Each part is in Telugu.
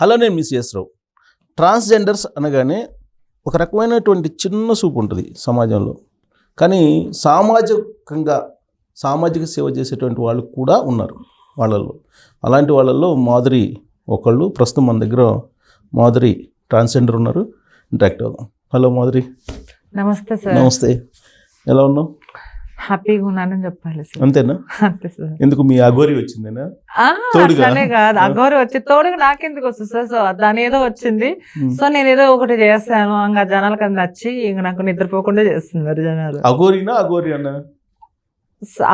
హలో, నేను మిస్ రావు. ట్రాన్స్జెండర్స్ అనగానే ఒక రకమైనటువంటి చిన్న చూపు ఉంటుంది సమాజంలో. కానీ సామాజిక సేవ చేసేటువంటి వాళ్ళు కూడా ఉన్నారు వాళ్ళల్లో. అలాంటి వాళ్ళల్లో మాధురి ఒకళ్ళు. ప్రస్తుతం మన దగ్గర మాధురి ట్రాన్స్జెండర్ ఉన్నారు. ఇంటరాక్ట్ అవుదాం. హలో మాధురి. నమస్తే సార్. నమస్తే. ఎలా ఉన్నావు? హ్యాపీగా ఉన్నానని చెప్పాలి సార్. అంతేనా? అంతే సార్. ఎందుకు మీ అఘోరి వచ్చిందేనా? అట్లానే కాదు, అఘోరి వచ్చి తోడుగా నాకెందుకు వస్తుంది సార్. సో దాని ఏదో వచ్చింది. సో నేను ఏదో ఒకటి చేస్తాను, ఇంకా జనాలకు అది నచ్చి ఇంక నాకు నిద్రపోకుండా చేస్తున్నారు జనాలు. అఘోరినా అఘోరి అన్న?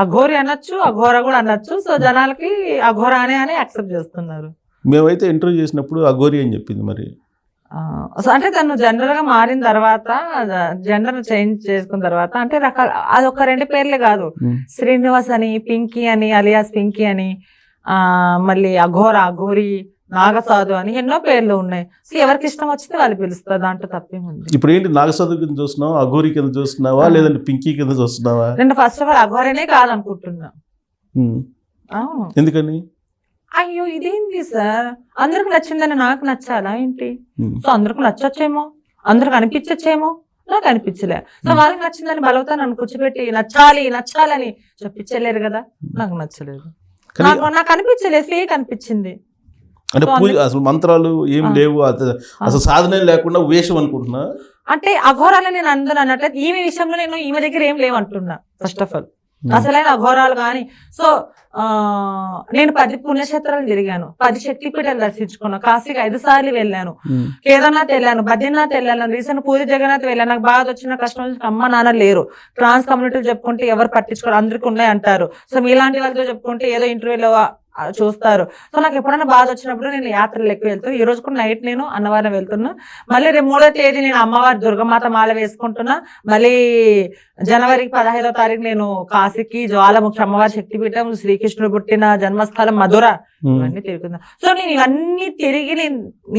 అఘోరి అనొచ్చు, అఘోర కూడా అనొచ్చు. సో జనాలకి అఘోర అని యాక్సెప్ట్ చేస్తున్నారు. మేమైతే ఇంటర్వ్యూ చేసినప్పుడు అఘోరి అని చెప్పింది. మరి అంటే తను జెండర్ గా మారిన తర్వాత, జెండర్ చేంజ్ చేసుకున్న తర్వాత అంటే రకాల అదొక 2 పేర్లే కాదు. శ్రీనివాస్ అని, పింకీ అని, అలియాస్ పింకీ అని, మళ్ళీ అఘోర, అఘోరి, నాగసాధు అని ఎన్నో పేర్లు ఉన్నాయి. సో ఎవరికి ఇష్టం వచ్చింది వాళ్ళు పిలుస్తారు, దాంట్లో తప్పేముంది. ఇప్పుడు ఏంటి, నాగసాధు కింద చూస్తున్నావా, అఘోరి కింద చూస్తున్నావా, లేదంటే పింకీ కింద చూస్తున్నావా? నేను ఫస్ట్ ఆఫ్ ఆల్ అఘోరనే కాదనుకుంటున్నా. అవును. ఎందుకని? అయ్యో ఇదేంటి సార్, అందరికి నచ్చిందని నాకు నచ్చాలా ఏంటి? సో అందరికి నచ్చొచ్చేమో, అందరికి అనిపించచ్చేమో, నాకు అనిపించలే. సో వాళ్ళకి నచ్చిందని బలవుతా నన్ను కూర్చోబెట్టి నచ్చాలని చెప్పించలేరు కదా. నాకు నచ్చలేదు, నాకు అనిపించలేదు, ఫేక్ అనిపించింది. అంటే అసలు మంత్రాలు ఏం లేవు, అసలు సాధన లేకుండా వేషం అనుకుంటున్నా. అంటే అఘోరాలు నేను అందరూ అన్నట్లయితే ఈమె విషయంలో నేను ఈమె దగ్గర ఏం లేవు అంటున్నా. ఫస్ట్ ఆఫ్ ఆల్ అసలైన అఘోరాలు కానీ. సో నేను 10 పుణ్యక్షేత్రాలు తిరిగాను, 10 శక్తిపీఠాలు దర్శించుకున్నాను, కాశీకి 5 సార్లు వెళ్ళాను, కేదార్నాథ్ వెళ్ళాను, బద్రీనాథ్ వెళ్ళాను, రీసెంట్ పూరి జగన్నాథ్ వెళ్ళాను. నాకు బాగా వచ్చిన కష్టం వచ్చి అమ్మ నాన్న లేరు. ట్రాన్స్ కమ్యూనిటీలు చెప్పుకుంటే ఎవరు పట్టించుకోరు, అందరికీ ఉన్నాయి అంటారు. సో మీలాంటి వాళ్ళతో చెప్పుకుంటే ఏదో ఇంటర్వ్యూలో చూస్తారు. సో నాకు ఎప్పుడైనా బాధ వచ్చినప్పుడు నేను యాత్రలు ఎక్కువ వెళ్తాను. ఈ రోజు కూడా నైట్ నేను అన్నవరం వెళ్తున్నా. మళ్ళీ రేపు 3వ తేదీ నేను అమ్మవారి దుర్గమాత మాల వేసుకుంటున్నా. మళ్ళీ జనవరి 15వ తారీఖు నేను కాశీకి, జ్వాలముఖి అమ్మవారి శక్తిపీఠం, శ్రీకృష్ణుడు పుట్టిన జన్మస్థలం మధుర, ఇవన్నీ తిరుగుతున్నా. సో నేను ఇవన్నీ తిరిగి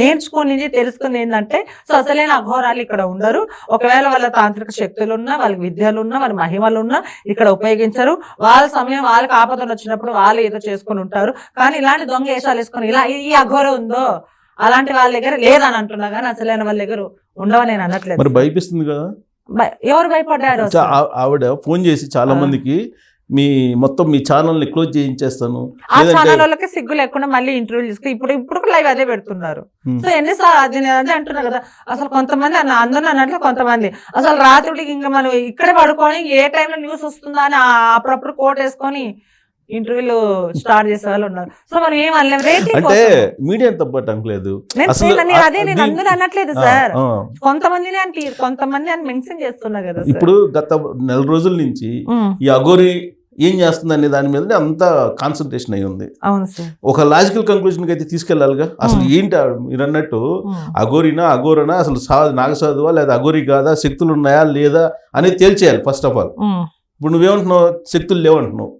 నేర్చుకొని తెలుసుకుంది ఏంటంటే, సో అసలైన అఘోరాలు ఇక్కడ ఉండరు. ఒకవేళ వాళ్ళ తాంత్రిక శక్తులు ఉన్నా, వాళ్ళకి విద్యలు ఉన్నా, వాళ్ళ మహిమలు ఉన్నా ఇక్కడ ఉపయోగించరు. వాళ్ళ సమయం వాళ్ళకి ఆపదలు వచ్చినప్పుడు వాళ్ళు ఏదో చేసుకుని ఉంటారు. కానీ ఇలాంటి దొంగ వేషాలు వేసుకొని ఇలా ఈ అఘోర ఉందో అలాంటి వాళ్ళ దగ్గర లేదని అంటున్నా, కానీ అసలైన వాళ్ళ దగ్గర ఉండవని నేను అనట్లేదు. మరి భయపిస్తుంది కదా. ఎవరు భయపడ్డారు? ఆవిడ ఫోన్ చేసి చాలా మందికి మొత్తం మీ ఛానల్ ని క్లోజ్ చేయించేస్తాను, ఆ ఛానల్ వాళ్ళకి సిగ్గు లేకుండా మళ్ళీ ఇంటర్వ్యూ తీసుకుని ఇప్పుడు లైవ్ అదే పెడుతున్నారు. సో ఎన్నిసార్లు అదే అంటున్నారు కదా. అసలు కొంతమంది అందరూ అన్నట్లు కొంతమంది అసలు రాత్రికి ఇంకా మనం ఇక్కడే పడుకొని ఏ టైంలో న్యూస్ వస్తుందా అని అప్పుడప్పుడు కోట్ వేసుకొని ఇంటర్వ్యూలు స్టార్ట్ చేసే వాళ్ళు ఉన్నారు. సో మనం ఏం అనలేము. అంటే మీడియా తప్పట్లేదు. అదే నేను అందరూ అనట్లేదు సార్, కొంతమందిని అని మెన్షన్ చేస్తున్నా కదా. ఇప్పుడు గత 4 రోజుల నుంచి ఈ అఘోరి ఏం చేస్తుంది అనే దాని మీద అంత కాన్సన్ట్రేషన్ అయి ఉంది. అవును సార్. ఒక లాజికల్ కంక్లూజన్ అయితే తీసుకెళ్లాలిగా. అసలు ఏంటి మీరు అన్నట్టు అఘోరినా అఘోరనా, అసలు నాగసాధువా లేదా అఘోరి కాదా, శక్తులు ఉన్నాయా లేదా అనేది తేల్చేయాలి ఫస్ట్ ఆఫ్ ఆల్. ఇప్పుడు నువ్వేమంటున్నావు, శక్తులు లేవంటున్నావు.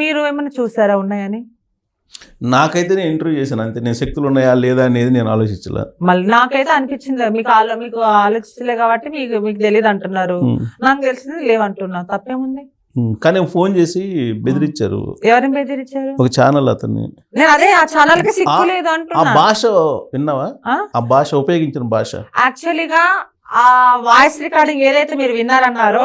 మీరు ఏమైనా చూసారా ఉన్నాయని? నాకైతే నేను ఇంటర్వ్యూ చేశాను అంతే. నేను శక్తులు ఉన్నాయా లేదా అనేది నేను ఆలోచించలే. మళ్ళీ నాకైతే అనిపించింది మీకు ఆలోచించలే కాబట్టి మీకు తెలియదు అంటున్నారు. నాకు తెలిసింది లేవంటున్నా, తప్పేముంది? కానీ ఫోన్ చేసి బెదిరించారు. ఎవరిని బెదిరించారు? ఒక ఛానల్ అతన్ని. నేను అదే ఆ ఛానల్ కి సిగ్గు లేదు అంటున్నా. ఆ భాష విన్నావా? ఆ భాష ఉపయోగించిన భాష యాక్చువల్లీగా ఆ వాయిస్ రికార్డింగ్ ఏదైతే మీరు విన్నారన్నారో,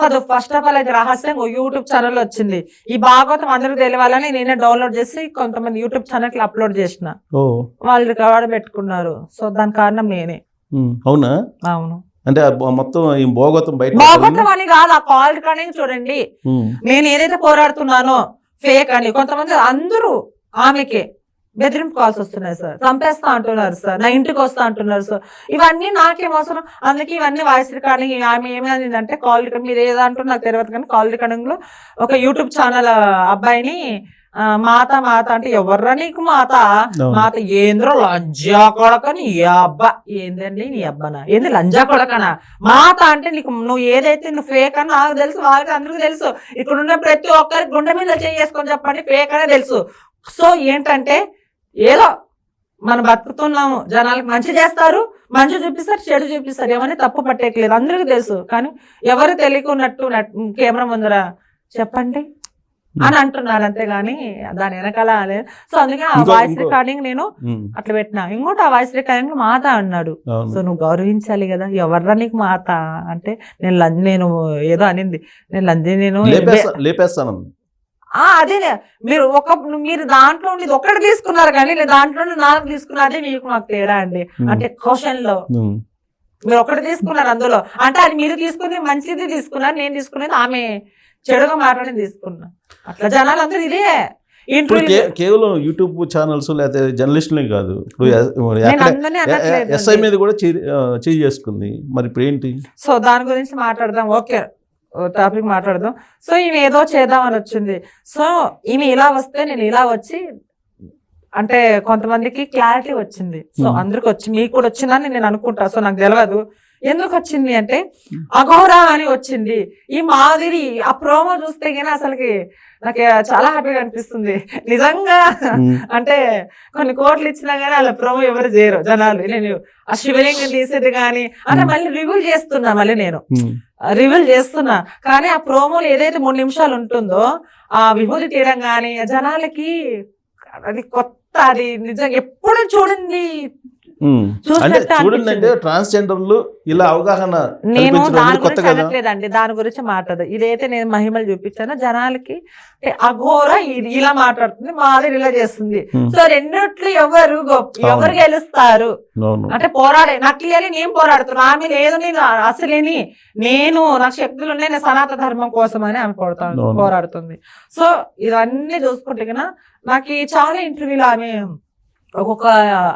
అది ఫస్ట్ ఆఫ్ ఆల్ అది రహస్యం యూట్యూబ్ ఛానల్ వచ్చింది. ఈ భాగవతం అందరికి తెలియాలని నేనే డౌన్లోడ్ చేసి కొంతమంది యూట్యూబ్ ఛానల్ కి అప్లోడ్ చేసిన, వాళ్ళు రికార్డ్ పెట్టుకున్నారు. సో దాని కారణం నేనే. అవునా? అవును. అంటే మొత్తం భోగవతం అని కాదు, ఆ కాల్ రికార్డింగ్ చూడండి. నేను ఏదైతే పోరాడుతున్నానో ఫేక్ అని కొంతమంది అందరూ ఆమెకే బెదిరింపు కాల్స్ వస్తున్నాయి సార్, చంపేస్తా అంటున్నారు సార్, నా ఇంటికి వస్తా అంటున్నారు సార్. ఇవన్నీ నాకేం అవసరం? అందుకే ఇవన్నీ వాయిస్ రికార్డింగ్. ఆమె ఏమైందంటే కాల్ రికార్డింగ్ మీరు ఏదో అంటున్నారు నాకు తెలియదు, కానీ కాల్ రికార్డింగ్ లో ఒక యూట్యూబ్ ఛానల్ అబ్బాయిని మాత అంటే ఎవర్రా నీకు మాత ఏంద్రో లంజా కొడకని అబ్బా ఏందండి నీ అబ్బానా ఏంది లంజా కొడకనా మాత అంటే నీకు నువ్వు ఏదైతే నువ్వు ఫేక్ అని నాకు తెలుసు, వాళ్ళకి అందరికీ తెలుసు. ఇక్కడ ఉన్న ప్రతి ఒక్కరికి గుండె మీద చేసుకొని చెప్పండి ఫేక్ అనే తెలుసు. సో ఏంటంటే ఏదో మనం బతుకుతున్నాము, జనాలకు మంచి చేస్తారు, మంచి చూపిస్తారు, చెడు చూపిస్తారు, ఎవరిని తప్పు పట్టేయట్లేదు, అందరికీ తెలుసు. కానీ ఎవరు తెలియకున్నట్టు కెమెరా ముందర చెప్పండి. అని అంటున్నారు అంతేగాని దాని వెనకాల లేదు. సో అందుకే ఆ ఇంకో- వాయిస్ ఇంకో- రికార్డింగ్ నేను అట్లా పెట్టినా. ఇంకోటి ఆ వాయిస్ రికార్డింగ్ మాత అన్నాడు. అవును. సో నువ్వు గౌరవించాలి కదా, ఎవర్రా నీకు మాత అంటే నేను ఏదో అనింది, నేను లేపేస్తాను అదే మీరు దాంట్లో ఇది ఒక్కటి తీసుకున్నారు కానీ నేను దాంట్లో 4 తీసుకున్నది మీకు మాకు తేడా అండి. అంటే క్వశ్చన్ లో మీరు ఒకటి తీసుకున్నారు అందులో, అంటే అది మీరు తీసుకుని మంచిది తీసుకున్నారు, నేను తీసుకునేది ఆమె చెడుగా మాట్లాడి తీసుకున్నా. అట్లా జనాలు అందరూ ఇదే ఇప్పుడు ఇంటర్వ్యూ. కేవలం యూట్యూబ్ ఛానల్స్ లేకపోతే జర్నలిస్టులే కాదు, ఇప్పుడు నేను అందరినీ అనట్లేదు. ఎస్ఐ మీద కూడా చేంజ్ చేసుకుంది, మరి ఇప్పుడు ఏంటి? సో దాని గురించి మాట్లాడదాం, ఓకే టాపిక్ మాట్లాడదాం. సో ఈమె ఏదో చేద్దామని వచ్చింది. సో ఈమె ఇలా వస్తే నేను ఇలా వచ్చి అంటే కొంతమందికి క్లారిటీ వచ్చింది. సో అందరికి వచ్చి మీకు కూడా వచ్చిందని నేను అనుకుంటా. సో నాకు తెలియదు ఎందుకు వచ్చింది అంటే అఘోరా అని వచ్చింది. ఈ మాదిరి ఆ ప్రోమో చూస్తే కానీ అసలుకి నాకు చాలా హ్యాపీగా అనిపిస్తుంది నిజంగా. అంటే కొన్ని కోట్లు ఇచ్చినా గానీ అలా ప్రోమో ఎవరు చేయరు జనాలు. నేను ఆ శివలింగం తీసేది కానీ అంటే మళ్ళీ రివ్యూ చేస్తున్నా, మళ్ళీ నేను రివ్యూ చేస్తున్నా. కానీ ఆ ప్రోమోలు ఏదైతే 3 నిమిషాలు ఉంటుందో ఆ విభూతి తీయడం కానీ జనాలకి అది కొత్త, అది నిజంగా ఎప్పుడు చూడండి అంటే చూడండి అంటే ట్రాన్స్జెండర్లు ఇలా అవగాహన నేను దాని గురించి అనట్లేదండి, దాని గురించి మాట్లాడదు. ఇదైతే నేను మహిమలు చూపించాను జనాలకి. అఘోర ఇలా మాట్లాడుతుంది, మాది ఇలా చేస్తుంది. సో రెండిట్లు ఎవరు గెలుస్తారు అంటే నకిలీ నేను పోరాడుతున్నా, ఆమె లేదు నేను అసలేని నాకు శక్తులు ఉన్నాయి, నేను సనాతన ధర్మం కోసం అని ఆమె పోరాడుతుంది. సో ఇవన్నీ చూసుకుంటే కన్నా నాకు చాలా ఇంటర్వ్యూలు ఆమె ఒక్కొక్క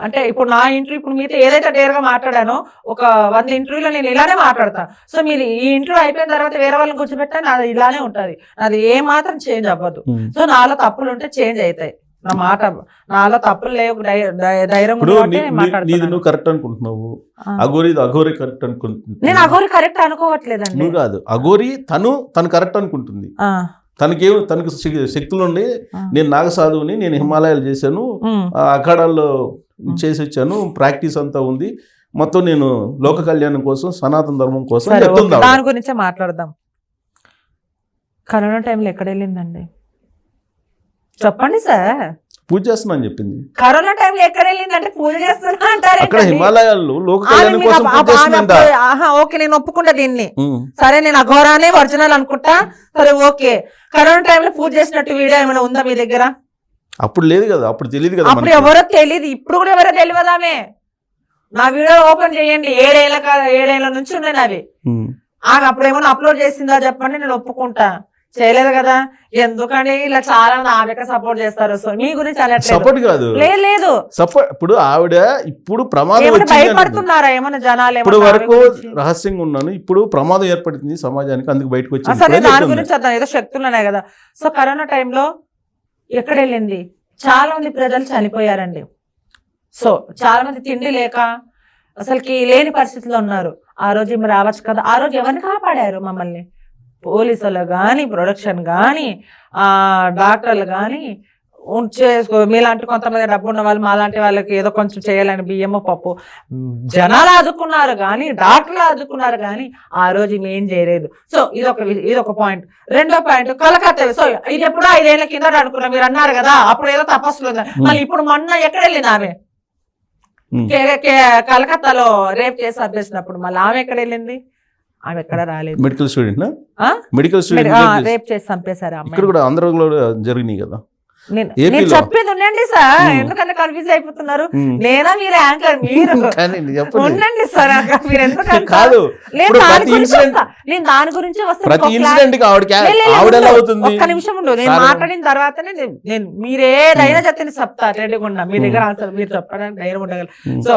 అంటే ఇప్పుడు నా ఇంటర్వ్యూ ఇప్పుడు మీతో ఏదైతే డేర్ గా మాట్లాడానో ఒక 100 ఇంటర్వ్యూలో నేను ఇలానే మాట్లాడతాను. సో మీరు ఈ ఇంటర్వ్యూ అయిపోయిన తర్వాత వేరే వాళ్ళని కూర్చోబెట్టా నాది ఇలానే ఉంటది, అది ఏ మాత్రం చేంజ్ అవ్వదు. సో నాలో తప్పులు ఉంటే చేంజ్ అవుతాయి, నా మాట నాలో తప్పులు లేవు, ధైర్యం నువ్వు కరెక్ట్ అనుకుంటున్నావు, అఘోరి కరెక్ట్ అనుకుంటున్నావు. నేను అఘోరి కరెక్ట్ అనుకోవట్లేదండి, నువ్వు కాదు, అఘోరి తను కరెక్ట్ అనుకుంటుంది. తనకు శక్తులు ఉండి నేను నాగసాధువుని, నేను హిమాలయాలు చేశాను, అఖాడాల్లో చేసి వచ్చాను, ప్రాక్టీస్ అంతా ఉంది, మొత్తం నేను లోక కళ్యాణం కోసం సనాతన ధర్మం కోసం దాని గురించే మాట్లాడదాం. కరోనా టైంలో ఎక్కడ వెళ్ళిందండి చెప్పండి సార్? పూజ చేస్తున్నా చెప్పింది. కరోనా టైంలో ఎక్కడ వెళ్ళిందంటే పూజ చేస్తున్నా అంటారు. అక్కడ హిమాలయాల్లో లోక కళ్యాణం కోసం పూజ చేస్తుందంట. ఓకే నేను ఒప్పుకుంటా దీన్ని, సరే నేను అఘోరానే ఒరిజినల్ అనుకుంటా, సరే ఓకే. కరోనా టైంలో పూజ చేసినట్టు వీడియో ఏమైనా ఉందా మీ దగ్గర? అప్పుడు లేదు కదా, అప్పుడు తెలియదు కదా, అప్పుడు ఎవరో తెలియదు, ఇప్పుడు కూడా ఎవరో తెలియదామే. నా వీడియో ఓపెన్ చేయండి, 7 ఏళ్ల నుంచి ఉన్నాయి నావి. ఆమె అప్పుడు ఏమైనా అప్లోడ్ చేసిందా చెప్పండి, నేను ఒప్పుకుంటా. చేయలేదు కదా, ఎందుకండి ఇలా చాలా ఆమె సపోర్ట్ చేస్తారు. సో మీ గురించి సపోర్ట్ కాదు, లేదు సపోర్ట్. ఇప్పుడు ఆవిడ ఇప్పుడు ప్రమాదం భయపడుతున్నారా ఏమన్నా జనాలు? ఇప్పుడు వరకు రహస్యంగా ఉన్నాను, ఇప్పుడు ప్రమాదం ఏర్పడుతుంది సమాజానికి, అందుకు బయటకు వచ్చి అసలు దాని గురించి అర్థం ఏదో శక్తులు ఉన్నాయి కదా. సో కరోనా టైంలో ఎక్కడ వెళ్ళింది? చాలా మంది ప్రజలు చనిపోయారండి. సో చాలా మంది తిండి లేక అసలుకి లేని పరిస్థితిలో ఉన్నారు. ఆ రోజు ఏమి రావచ్చు కదా, ఆ రోజు ఎవరిని కాపాడారు మమ్మల్ని? పోలీసులు కానీ, ప్రొడక్షన్ కానీ, డాక్టర్లు కానీ మీలాంటి కొంతమంది డబ్బు ఉన్న వాళ్ళు, మాలాంటి వాళ్ళకి ఏదో కొంచెం చేయాలని బియ్యము పప్పు జనాలు ఆదుకున్నారు కానీ, డాక్టర్లు ఆదుకున్నారు కానీ ఆ రోజు మేం చేయలేదు. సో ఇదొక పాయింట్. రెండో పాయింట్ కలకత్తా. సో ఇది ఎప్పుడో 5 ఏళ్ల కింద అనుకున్నా, మీరు అన్నారు కదా అప్పుడు ఏదో తపస్సులు ఉందా, మళ్ళీ ఇప్పుడు మొన్న ఎక్కడ వెళ్ళింది ఆమె? కలకత్తాలో రేప్ చేసి అభ్యసినప్పుడు మళ్ళీ ఆమె ఎక్కడ వెళ్ళింది? ఆమె ఎక్కడ రాలేదు. మెడికల్ స్టూడెంట్ రేప్ చేసి చంపేశారు. ఇక్కడ కూడా ఆంధ్రలో జరిగినాయి కదా. నేను చెప్పేది ఉండండి సార్, ఎందుకంటే కన్ఫ్యూజ్ అయిపోతున్నారు. నేనా మీరు యాంకర్, మీరు ఉండండి సార్, మీరు ఎందుకంటే నేను దాని గురించి ఒక్క నిమిషం ఉండు, నేను మాట్లాడిన తర్వాతనే నేను మీరేదైనా చెప్తే చెప్తా రెడీగా మీ దగ్గర ఆన్సర్ మీరు చెప్పడానికి ధైర్యం ఉండగలరు. సో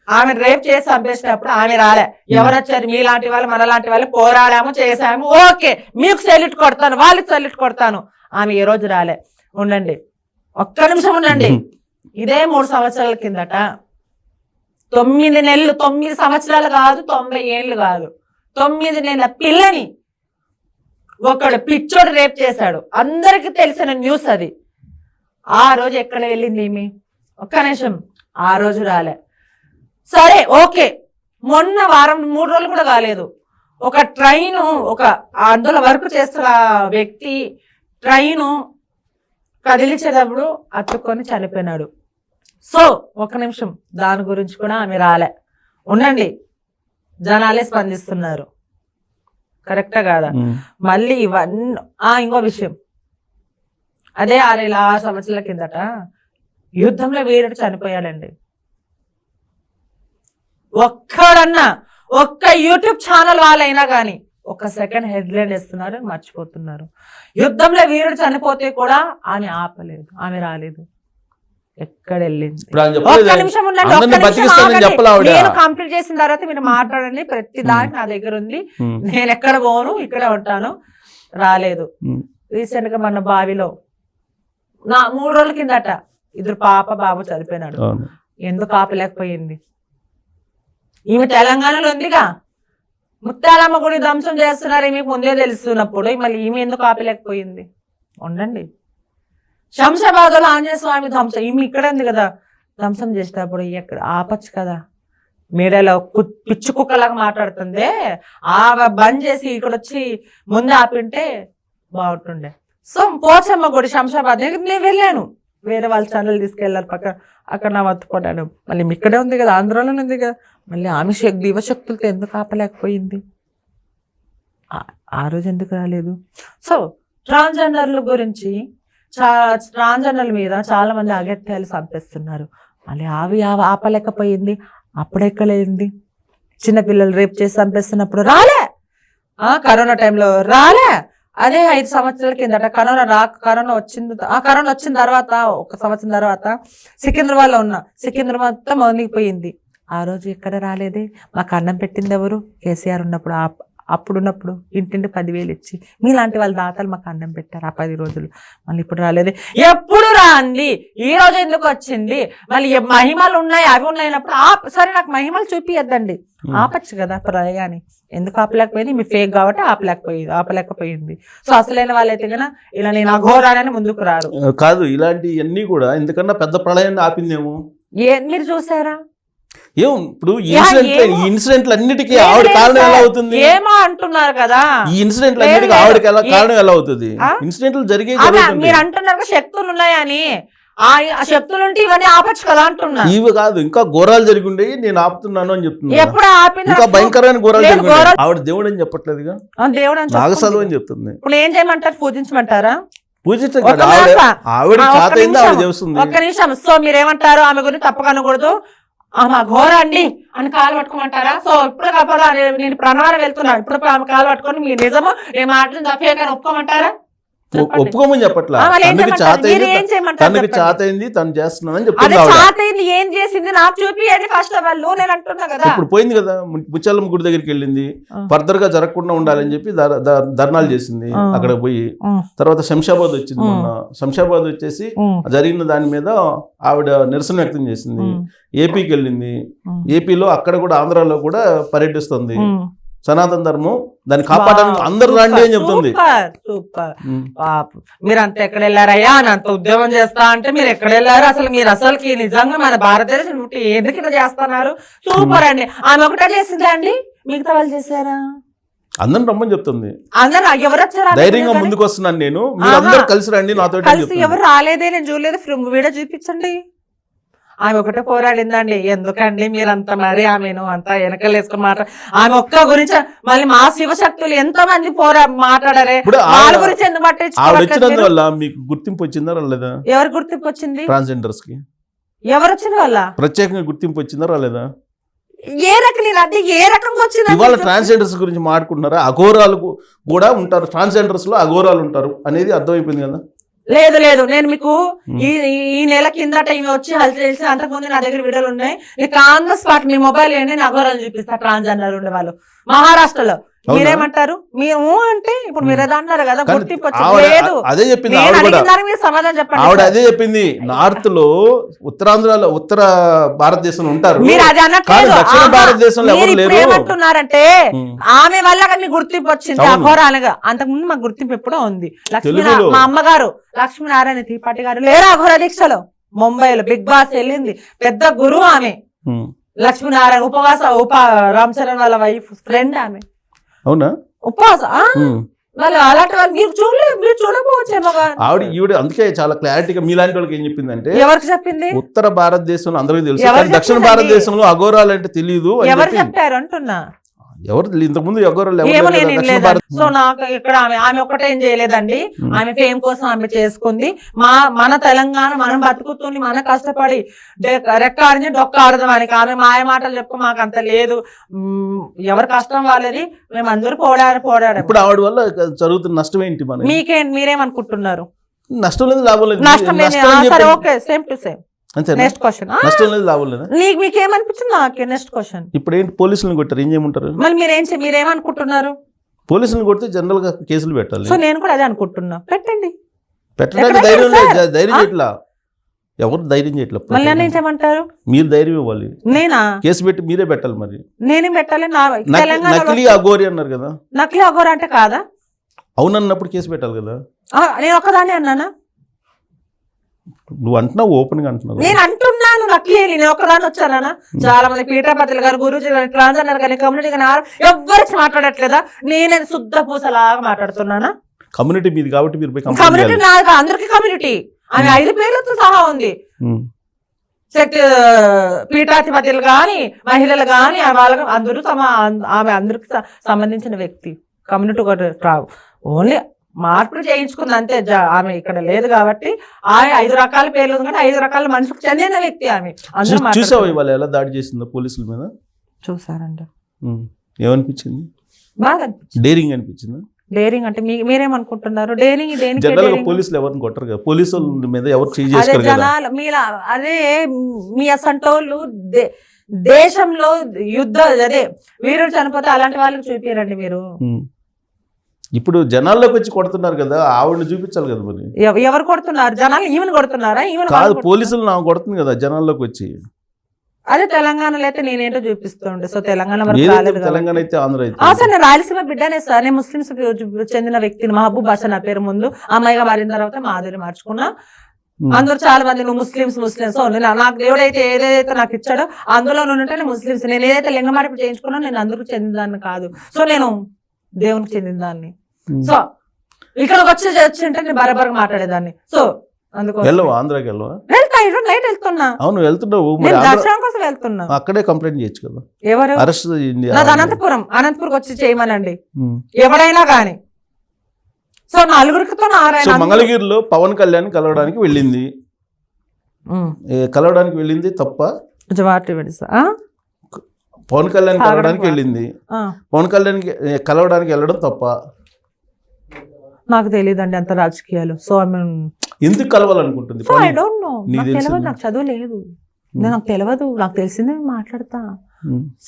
ఆమె రేప్ చేసి చంపేసినప్పుడు ఆమె రాలే, ఎవరు వచ్చారు? మీలాంటి వాళ్ళు, మనలాంటి వాళ్ళు పోరాడాము, చేసాము, ఓకే మీకు సెల్యూట్ కొడతాను, వాళ్ళకి సెల్యూట్ కొడతాను. ఆమె ఏ రోజు రాలే. ఉండండి ఒక్క నిమిషం ఉండండి. ఇదే 3 సంవత్సరాల కిందట 9 నెలలు, 9 సంవత్సరాలు కాదు, 90 ఏళ్ళు కాదు, 9 నెలల పిల్లని ఒకడు పిచ్చోడు రేప్ చేశాడు. అందరికి తెలిసిన న్యూస్ అది. ఆ రోజు ఎక్కడ వెళ్ళింది ఏమి? ఒక్క నిమిషం, ఆ రోజు రాలే. సరే ఓకే, మొన్న వారం 3 రోజులు కూడా కాలేదు, ఒక ట్రైన్, ఒక అందులో వర్క్ చేస్తున్న వ్యక్తి ట్రైను కదిలించేటప్పుడు అతుక్కొని చనిపోయినాడు. సో ఒక నిమిషం, దాని గురించి కూడా ఆమె రాలే. ఉండండి, జనాలే స్పందిస్తున్నారు. కరెక్టా కాదా? మళ్ళీ ఇవన్నీ ఇంకో విషయం, అదే 6 సంవత్సరాల కిందట యుద్ధంలో వీరుడు చనిపోయాడండి. ఒక్కడన్నా ఒక్క యూట్యూబ్ ఛానల్ వాళ్ళైనా కానీ ఒక సెకండ్ హెడ్లైన్ ఇస్తున్నారు, మర్చిపోతున్నారు. యుద్ధంలో వీరుడు చనిపోతే కూడా ఆమె ఆపలేదు, ఆమె రాలేదు. ఎక్కడ వెళ్ళింది? ఒక్క నిమిషం ఉండండి, నేను కంప్లీట్ చేసిన తర్వాత మీరు మాట్లాడండి. ప్రతి దానికి నా దగ్గర ఉంది, నేను ఎక్కడ పోను, ఇక్కడే ఉంటాను. రాలేదు. రీసెంట్ గా మన బావిలో 3 రోజుల కిందట 2 పాప బాబు చనిపోయినాడు. ఎందుకు ఆపలేకపోయింది? ఈమె తెలంగాణలో ఉందిగా, ముత్యాలమ్మ గుడి ధ్వంసం చేస్తున్నారు, మీకు ముందే తెలుస్తున్నప్పుడు మళ్ళీ ఈమె ఎందుకు ఆపలేకపోయింది? ఉండండి. శంషాబాద్ లో ఆంజనేయ స్వామి ధ్వంసం, ఈమె ఇక్కడ ఉంది కదా, ధ్వంసం చేసేటప్పుడు ఎక్కడ ఆపచ్చు కదా? మీడియాలో పిచ్చి కుక్కలాగా మాట్లాడుతుంది, బంద్ చేసి ఇక్కడ వచ్చి ముందు ఆపింటే బాగుంటుండే. సో పోచమ్మ గుడి శంషాబాద్ నేను వెళ్ళాను, వేరే వాళ్ళ ఛానల్ తీసుకెళ్ళారు పక్క, అక్కడ నా మత్తుపడ్డాను. మళ్ళీ ఇక్కడే ఉంది కదా, ఆంధ్రాలోనే ఉంది కదా, మళ్ళీ ఆమె దివశక్తులతో ఎందుకు ఆపలేకపోయింది? ఆ రోజు ఎందుకు రాలేదు? సో ట్రాన్స్జెండర్ల గురించి, ట్రాన్స్జెండర్ల మీద చాలా మంది అగత్యాలు సంపేస్తున్నారు. మళ్ళీ అవి ఆపలేకపోయింది. అప్పుడెక్కలేంది? చిన్నపిల్లలు రేపు చేసి చంపేస్తున్నప్పుడు రాలే, కరోనా టైంలో రాలే. అదే 5 సంవత్సరాల కిందట కరోనా వచ్చిన తర్వాత 1 సంవత్సరం తర్వాత సికింద్రాబాద్లో ఉన్న సికింద్రాబాద్ మొత్తం మునిగిపోయింది. ఆ రోజు ఎక్కడ రాలేదే? మాకు అన్నం పెట్టింది ఎవరు? కేసీఆర్ ఉన్నప్పుడు, అప్పుడున్నప్పుడు ఇంటింటి 10,000 ఇచ్చి మీలాంటి వాళ్ళ దాతలు మాకు అన్నం పెట్టారు ఆ 10 రోజులు. మళ్ళీ ఇప్పుడు రాలేదే? ఎప్పుడు రాంది? ఈ రోజు ఎందుకు వచ్చింది? మళ్ళీ మహిమలు ఉన్నాయి, అవి ఉన్నాయినప్పుడు సరే నాకు మహిమలు చూపియద్దండి, ఆపచ్చు కదా ప్రయాణి. ఎందుకు ఆపలేకపోయింది? మీ ఫేక్ కాబట్టి ఆపలేకపోయింది. సో అసలైన వాళ్ళైతే కన్నా ఇలా నేను అఘోరానని ముందుకు రారు. కాదు, ఇలాంటివన్నీ కూడా ఎందుకన్నా పెద్ద ప్రళయాన్ని ఆపిందేమో. మీరు చూసారా? ఇప్పుడు ఇన్సిడెంట్లు అన్నిటికీ ఆవిడ కారణం ఎలా అవుతుంది? ఏమో అంటున్నారు కదా, ఈ ఇన్సిడెంట్లు అన్నిటికీ ఆవిడకి కారణం ఎలా అవుతుంది? ఇన్సిడెంట్లు జరిగే మీరు అంటున్నారు శక్తులు ఉన్నాయని, ఆ శక్తులుంటే ఇవన్నీ ఆపచ్చు కదా అంటున్నా. ఇవి కాదు, ఇంకా ఘోరాలు జరిగి ఉండేవి, నేను ఆపుతున్నాను అని చెప్తున్నా. ఎప్పుడు ఆపిన? ఇంకా భయంకరమైన ఘోరాలు జరిగి ఆవిడ దేవుడు అని చెప్పట్లేదుగా, దేవుడు నాగసాధు అని చెప్తుంది. ఇప్పుడు ఏం చేయమంటారు? పూజించమంటారా? పూజించండి, ఆవిడ చేత ఆవిడ చేస్తుంది. ఒక్క నిమిషం. సో మీరేమంటారు? ఆమె గురించి తప్పక అనకూడదు, ఆమె ఘోర అండి అని కాలు పట్టుకోమంటారా? సో ఇప్పుడు కాకపోతే నేను ప్రణవారం వెళ్తున్నాను, ఇప్పుడు ఆమె కాలు పట్టుకొని మీరు నిజమో నేను మాటలు తప్పే కానీ ఒప్పుకోమంటారా? ఒప్పుకోమని చెప్పట్లా, తనకి చాతైంది తను చేస్తున్నానని చెప్తుంది. చాతైంది ఏం చేసింది నాకు చూపియండి ఫస్ట్ ఆఫ్ ఆల్. నేను అంటున్నా కదా, ఇప్పుడు పోయింది కదా, ముత్యాలమ్మ గుడి దగ్గరికి వెళ్ళింది, ఫర్దర్ గా జరగకుండా ఉండాలని చెప్పి ధర్నాలు చేసింది. అక్కడ పోయి తర్వాత శంషాబాద్ వచ్చింది. మొన్న శంషాబాద్ వచ్చేసి జరిగిన దాని మీద ఆవిడ నిరసన వ్యక్తం చేసింది. ఏపీకి వెళ్ళింది, ఏపీలో అక్కడ కూడా ఆంధ్రాలో కూడా పర్యటిస్తుంది. సనాతన ధర్మం దాన్ని కాపాడడానికి అందరు రండి అని చెప్తుంది. సూపర్. మీరంతా ఎక్కడ వెళ్ళారయ్యా? అంత ఉద్యోగం చేస్తా అంటే మీరు ఎక్కడ వెళ్ళారు? అసలు మీరు అసలుకి నిజంగా మన భారతదేశం ఎందుకు ఇలా చేస్తున్నారు? సూపర్ అండి. ఆమె ఒకటే చేసిందా అండి? మిగతా వాళ్ళు చేశారా? అందరం రమ్మని చెప్తుంది. అందరూ ఎవరు వచ్చారు? ధైర్యంగా ముందుకు వస్తున్నాను నేను, మీరు అందరూ కలిసి రండి నాతో. కలిసి ఎవరు రాలేదే, నేను చూడలేదు. వీడియో చూపించండి. ఆమె ఒకటే పోరాడిందండి. ఎందుకండి మీరంతా మరి ఆమెను అంతా వెనకలు వేసుకుని ఆమె ఒక్క గురించి మళ్ళీ మా శివశక్తులు ఎంతో మంది మాట్లాడారే, వాళ్ళ గురించి ఎందుకు పట్టించుకోవాలి? మీకు గుర్తింపు వచ్చిందా రాలేదా? ఎవరు గుర్తింపు వచ్చింది? ట్రాన్స్జెండర్స్ కి ఎవరు వచ్చింది? వాళ్ళ ప్రత్యేకంగా గుర్తింపు వచ్చిందా రాలేదా? ఏ రకం అది ఏ రకంగా వచ్చింది? ఇవాళ ట్రాన్స్జెండర్స్ గురించి మాట్లాడుకున్నారా? అఘోరాలు కూడా ఉంటారు, ట్రాన్స్జెండర్స్ లో అఘోరాలు ఉంటారు అనేది అర్థమైపోయింది కదా. లేదు నేను మీకు ఈ నెల కిందట ఇవి వచ్చి హెల్త్ చేసి అంతకుముందు నా దగ్గర వీడియోలు ఉన్నాయి. నీకు on the spot me mobile ఏంటి అఘోరాలు చూపిస్తా. ట్రాన్స్జెండర్ ఉండే వాళ్ళు మహారాష్ట్రలో మీరేమంటారు? మేము అంటే ఇప్పుడు మీరు ఏదో అన్నారు కదా, గుర్తింపు లేదు. అదే చెప్పింది మీరు సమాధానం చెప్పండి. ఆవిడ అదే చెప్పింది. నార్త్ లో ఉత్తరాంధ్రలో ఉత్తర భారతదేశంలో ఉంటారు, మీరు అది అనట్లేదు. దక్షిణ భారతదేశంలో ఎవరు లేరు. ఏమంటున్నారంటే ఆమె వల్ల కానీ గుర్తింపు వచ్చింది అఘోరాలుగా. అంతకుముందు మాకు గుర్తింపు ఎప్పుడో ఉంది. మా అమ్మగారు లక్ష్మీనారాయణ త్రిపాఠి గారు లేరు అఘోర దీక్షలో. ముంబైలో బిగ్ బాస్ వెళ్ళింది, పెద్ద గురువు ఆమె. లక్ష్మీనారాయణ రామ్ చరణ్ వాళ్ళ వైఫ్ ఫ్రెండ్ ఆమె. అవునా? ఉపవాస వాళ్ళు అలాంటి వాళ్ళు మీరు చూడలేదు, మీరు చూడకపోవచ్చేమో. ఈవిడ అందుకే చాలా క్లారిటీగా మీలాంటి వాళ్ళకి ఏం చెప్పిందంటే, ఎవరికి చెప్పింది? ఉత్తర భారతదేశంలో అందరికీ తెలుసు, ఎవరు కానీ దక్షిణ చెప్పిందండి? భారతదేశంలో అఘోరాలు అంటే తెలియదు అని ఎవరు చెప్పింది. చెప్పారు అంటున్నా. ఎవరు ఇంతకుముందు అఘోరాలు ఎవరు ఏమో లేరు నేను కదా దక్షిణ వినలేదు. భారత. సో నాకు ఇక్కడ ఆమె ఒక్కటేం చేయలేదండి. ఆమె ఫేమ్ కోసం ఆమె చేసుకుంది. మన తెలంగాణ మనం బతుకుతుంది, మన కష్టపడి రెక్కాడిని డొక్కాడదాం అని. ఆమె మాయ మాటలు చెప్పు మాకు అంత లేదు. ఎవరి కష్టం వాళ్ళది, మేము అందరూ పోడాడు. ఇప్పుడు ఆవిడ వల్ల జరుగుతున్న నష్టం ఏంటి? మన మీరేమనుకుంటున్నారు? నష్టం లేదు, లాభం లేదు. నష్టం లేదు. నష్టం అని సరే, చెప్పి- ఓకే, సేమ్ టు సేమ్. అంతేనా? Next question. నష్టం లేదు, లాభం లేదా? మీకేమనిపించింది? నాకే నెక్స్ట్ క్వశ్చన్. ఇప్పుడు ఏంటి, పోలీసులను కొట్టారు, ఏం చేయమంటారు? మళ్ళీ మీరేమనుకుంటున్నారు? పోలీసులను కొడితే జనరల్ గా కేసులు పెట్టాలి. సో నేను కూడా అదే అనుకుంటున్నా. పెట్టండి. పెట్టడానికి ఎక్కడ ధైర్యం సార్? లేదు, ధైర్యం చేయట్లా. ఎవరు ధైర్యం చేయట్లా. మళ్ళీ నన్ను ఏం చేయమంటారు? మీరు ధైర్యం ఇవ్వాలి. నేనా? కేసు పెట్టి మీరే పెట్టాలి. మరి నేనేం పెట్టాలి? నకిలీ అఘోరి అన్నారు కదా, నకిలీ అఘోర అంటే కాదా? అవునన్నప్పుడు కేసు పెట్టాలి కదా. నేను ఒక్కదాన్ని అన్నానా? నువ్వు అంటున్నావు, ఓపెన్ గా అంటున్నావు. నేను అంటున్నాను నకిలీ. నేను ఒక్కదాన్ని వచ్చానా? చాలా మంది పీఠాపతులు గారు, గురూజీ గారు, ట్రాన్స్జెండర్ గారు, కమ్యూనిటీ గారు ఎవ్వరికి మాట్లాడట్లేదా? నేనే శుద్ధ పూసలాగా మాట్లాడుతున్నానా? కమ్యూనిటీ మీది కాబట్టి మీరు పోయి కమ్యూనిటీ నాది, అందరికి కమ్యూనిటీ. ఆమె 5 పేర్లతో సహా ఉంది. శక్తి పీఠాధిపతులు గాని, మహిళలు గాని, వాళ్ళకి అందరూ ఆమె అందరికి సంబంధించిన వ్యక్తి. కమ్యూనిటీ ఒకటి రావు, ఓన్లీ మార్పులు చేయించుకుంది అంతే. ఆమె ఇక్కడ లేదు కాబట్టి ఆమె 5 రకాల పేర్లు ఉంది కానీ 5 రకాల మనుషులకు చెందిన వ్యక్తి ఆమె. చూసావు ఇవాళ ఎలా దాడి చేసిందో పోలీసుల మీద? చూసారండి. ఏమనిపించింది? బాగా అనిపించింది. డేరింగ్ అనిపించింది. డేరింగ్ అంటే మీరేమనుకుంటున్నారు? డేరింగ్ జనరల్ గా పోలీసులు ఎవరిని కొట్టరు కదా, పోలీసుల మీద ఎవరు చేస్తారు కదా. జనాలు అదే మీ అసంటోళ్ళు దేశంలో యుద్ధ అదే వీరుడు చనిపోతే అలాంటి వాళ్ళకి చూపిరండి మీరు. ఇప్పుడు జనాల్లోకి వచ్చి కొడుతున్నారు కదా, ఆవిడని చూపించాలి కదా. మరి ఎవరు కొడుతున్నారు? జనాలు ఈవెన్ కొడుతున్నారా? ఈవెన్ కాదు, పోలీసులు నాకు కొడుతుంది కదా జనాల్లోకి వచ్చి. అదే తెలంగాణలో అయితే నేనేంటో చూపిస్తుండే. సో తెలంగాణ తెలంగాణ అయితే ఆంధ్ర అయితే. సార్ నేను రాయలసీమ బిడ్డనే సార్. నేను ముస్లింస్ చెందిన వ్యక్తిని. మహబూబ్ బాషా నా పేరు. ముందు అమ్మాయిగా మారిన తర్వాత మాధురి మార్చుకున్నా. అందరూ చాలా మంది నువ్వు ముస్లింస్. సో నాకు దేవుడైతే ఏదైతే నాకు ఇచ్చాడో అందులో నుండి ముస్లింస్. నేను ఏదైతే లింగమార్పు చేయించుకున్నా నేను అందరికి చెందినదాన్ని కాదు. సో నేను దేవునికి చెందిన దాన్ని. సో ఇక్కడ వచ్చి ఉంటే నేను బరాబర్ మాట్లాడేదాన్ని. సో అందుకోసం ఆంధ్రాకి వెళ్ళవా? నైట్ వెళ్తున్నా. అవును వెళ్తున్నావు, దర్శనం కోసం వెళ్తున్నా. అక్కడే కంప్లైంట్ చేయొచ్చు కదా. ఎవరు? అరెస్ట్ అనంతపురం వచ్చి చేయమనండి ఎవరైనా కానీ. సో నలుగురితో మంగళగిరిలో పవన్ కళ్యాణ్ కలవడానికి వెళ్ళింది. తప్ప? పవన్ కళ్యాణ్ కలవడానికి వెళ్ళింది. పవన్ కళ్యాణ్ కలవడానికి వెళ్ళడం తప్ప? నాకు తెలియదండి అంత రాజకీయాలు. సో ఎందుకు కలవాలనుకుంటుంది? I don't know. నాకు చదువు లేదు, నాకు తెలియదు. నాకు తెలిసిందే మాట్లాడతా.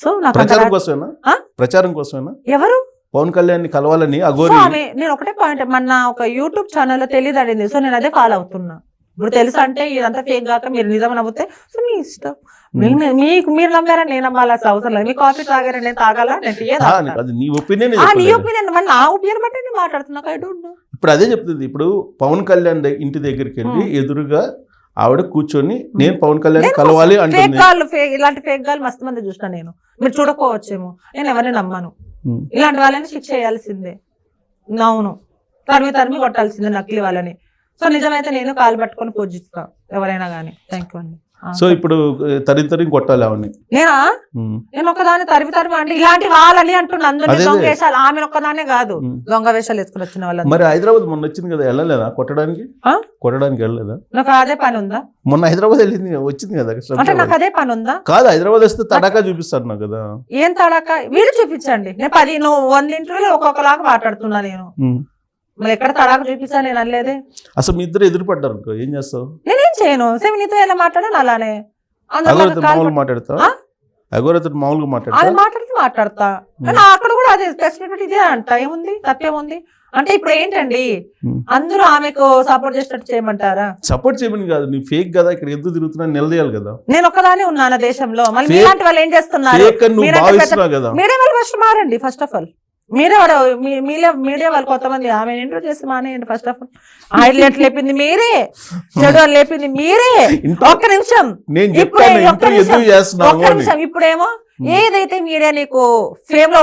సో ప్రచారం కోసమేనా? ఎవరు పవన్ కళ్యాణ్ కలవాలని అఘోరి? నేను ఒకటే పాయింట్, మన ఒక యూట్యూబ్ ఛానల్లో తెలియదు అడిగింది. సో నేను అదే ఫాలో అవుతున్నా. ఇప్పుడు తెలుసు అంటే ఇదంతా ఫేక్ కాక మీరు నిజం నవ్వుతే సో మీ ఇష్టం. మీరు నమ్మారని నేను నమ్మాల్సిన అవసరం లేదు. మీ కాఫీ తాగారని నేను తాగాల? నీ ఒపీనియన్. నా ఒపీనియన్ బట్టి నేను మాట్లాడుతున్నా. I don't know. ఇప్పుడు అదే చెప్తుంది. ఇప్పుడు పవన్ కళ్యాణ్ ఇంటి దగ్గరికి వెళ్ళి ఎదురుగా ఆవిడ కూర్చొని నేను పవన్ కళ్యాణ్ కలవాలి అంటే ఇలాంటి ఫేక్ గాలు మస్తు మంది చూసినా. నేను మీరు చూడకపోవచ్చేమో, నేను ఎవరిని నమ్మాను. ఇలాంటి వాళ్ళని శిక్ష చేయాల్సిందే. అవును, తరిమి కొట్టాల్సిందే నకిలీ వాళ్ళని. సో నిజమైతే నేను కాలు పట్టుకొని పూజిస్తా ఎవరైనా కానీ. థ్యాంక్ యూ అండి. సో ఇప్పుడు తరి కొట్టాలి అవన్నీ. నేను ఒకదాన్ని తరిమి అంటే ఇలాంటి వాళ్ళని అంటున్నా. అందరినీ దొంగ వేషాలు. ఆమె ఒక్కదానే కాదు, దొంగ వేషాలు వేసుకుని వచ్చిన వాళ్ళు. మరి హైదరాబాద్ మొన్న వచ్చింది కదా, వెళ్ళలేదా కొట్టడానికి? వెళ్ళలేదా? నాకు అదే పని ఉందా? మొన్న హైదరాబాద్ వచ్చింది కదా. అంటే నాకు అదే పని ఉందా? కాదు, హైదరాబాద్ వస్తే తడాకా చూపిస్తాను నాకు కదా. ఏం తడాకా? మీరు చూపించండి. నేను 100 ఇంటర్వ్యూలో ఒక్కొక్కలాగా మాట్లాడుతున్నా. నేను మరి ఎక్కడ తడాక చూపిస్తాను నేను అనలేదే. అసలు మీ ఇద్దరు ఎదురుపడ్డారు, ఏం చేస్తావు? నేనేం చేయను. నీతో ఎలా మాట్లాడాను అలానే మాట్లాడతా. మాట్లాడతా. అక్కడ కూడా అదే స్పెసిఫిక్ ఇదే అంట. ఏముంది, తప్పేముంది? అంటే ఇప్పుడు ఏంటండి, అందరూ ఆమెకు సపోర్ట్ చేసేటట్టు చేయమంటారా? సపోర్ట్ చేయమని కాదు, నీ ఫేక్ కదా, ఇక్కడ ఎందుకు తిరుగుతున్నా నిలదీయాలి కదా. నేను ఒక్కదానే ఉన్నాను దేశంలో. మళ్ళీ మీలాంటి వాళ్ళు ఏం చేస్తున్నారు? మీడియా వాళ్ళు ఫస్ట్ మారండి. ఫస్ట్ ఆఫ్ ఆల్ మీడియా వాళ్ళు కొంతమంది ఆమె ఇంటర్వ్యూ చేసి మానేయండి. ఫస్ట్ ఆఫ్ ఆల్ హైలైట్ లేపింది మీరే, చెడు లేపింది మీరే. ఒక్క నిమిషం, ఇప్పుడేమో ఏదైతే మీడియా నీకు ఫేమ్ లో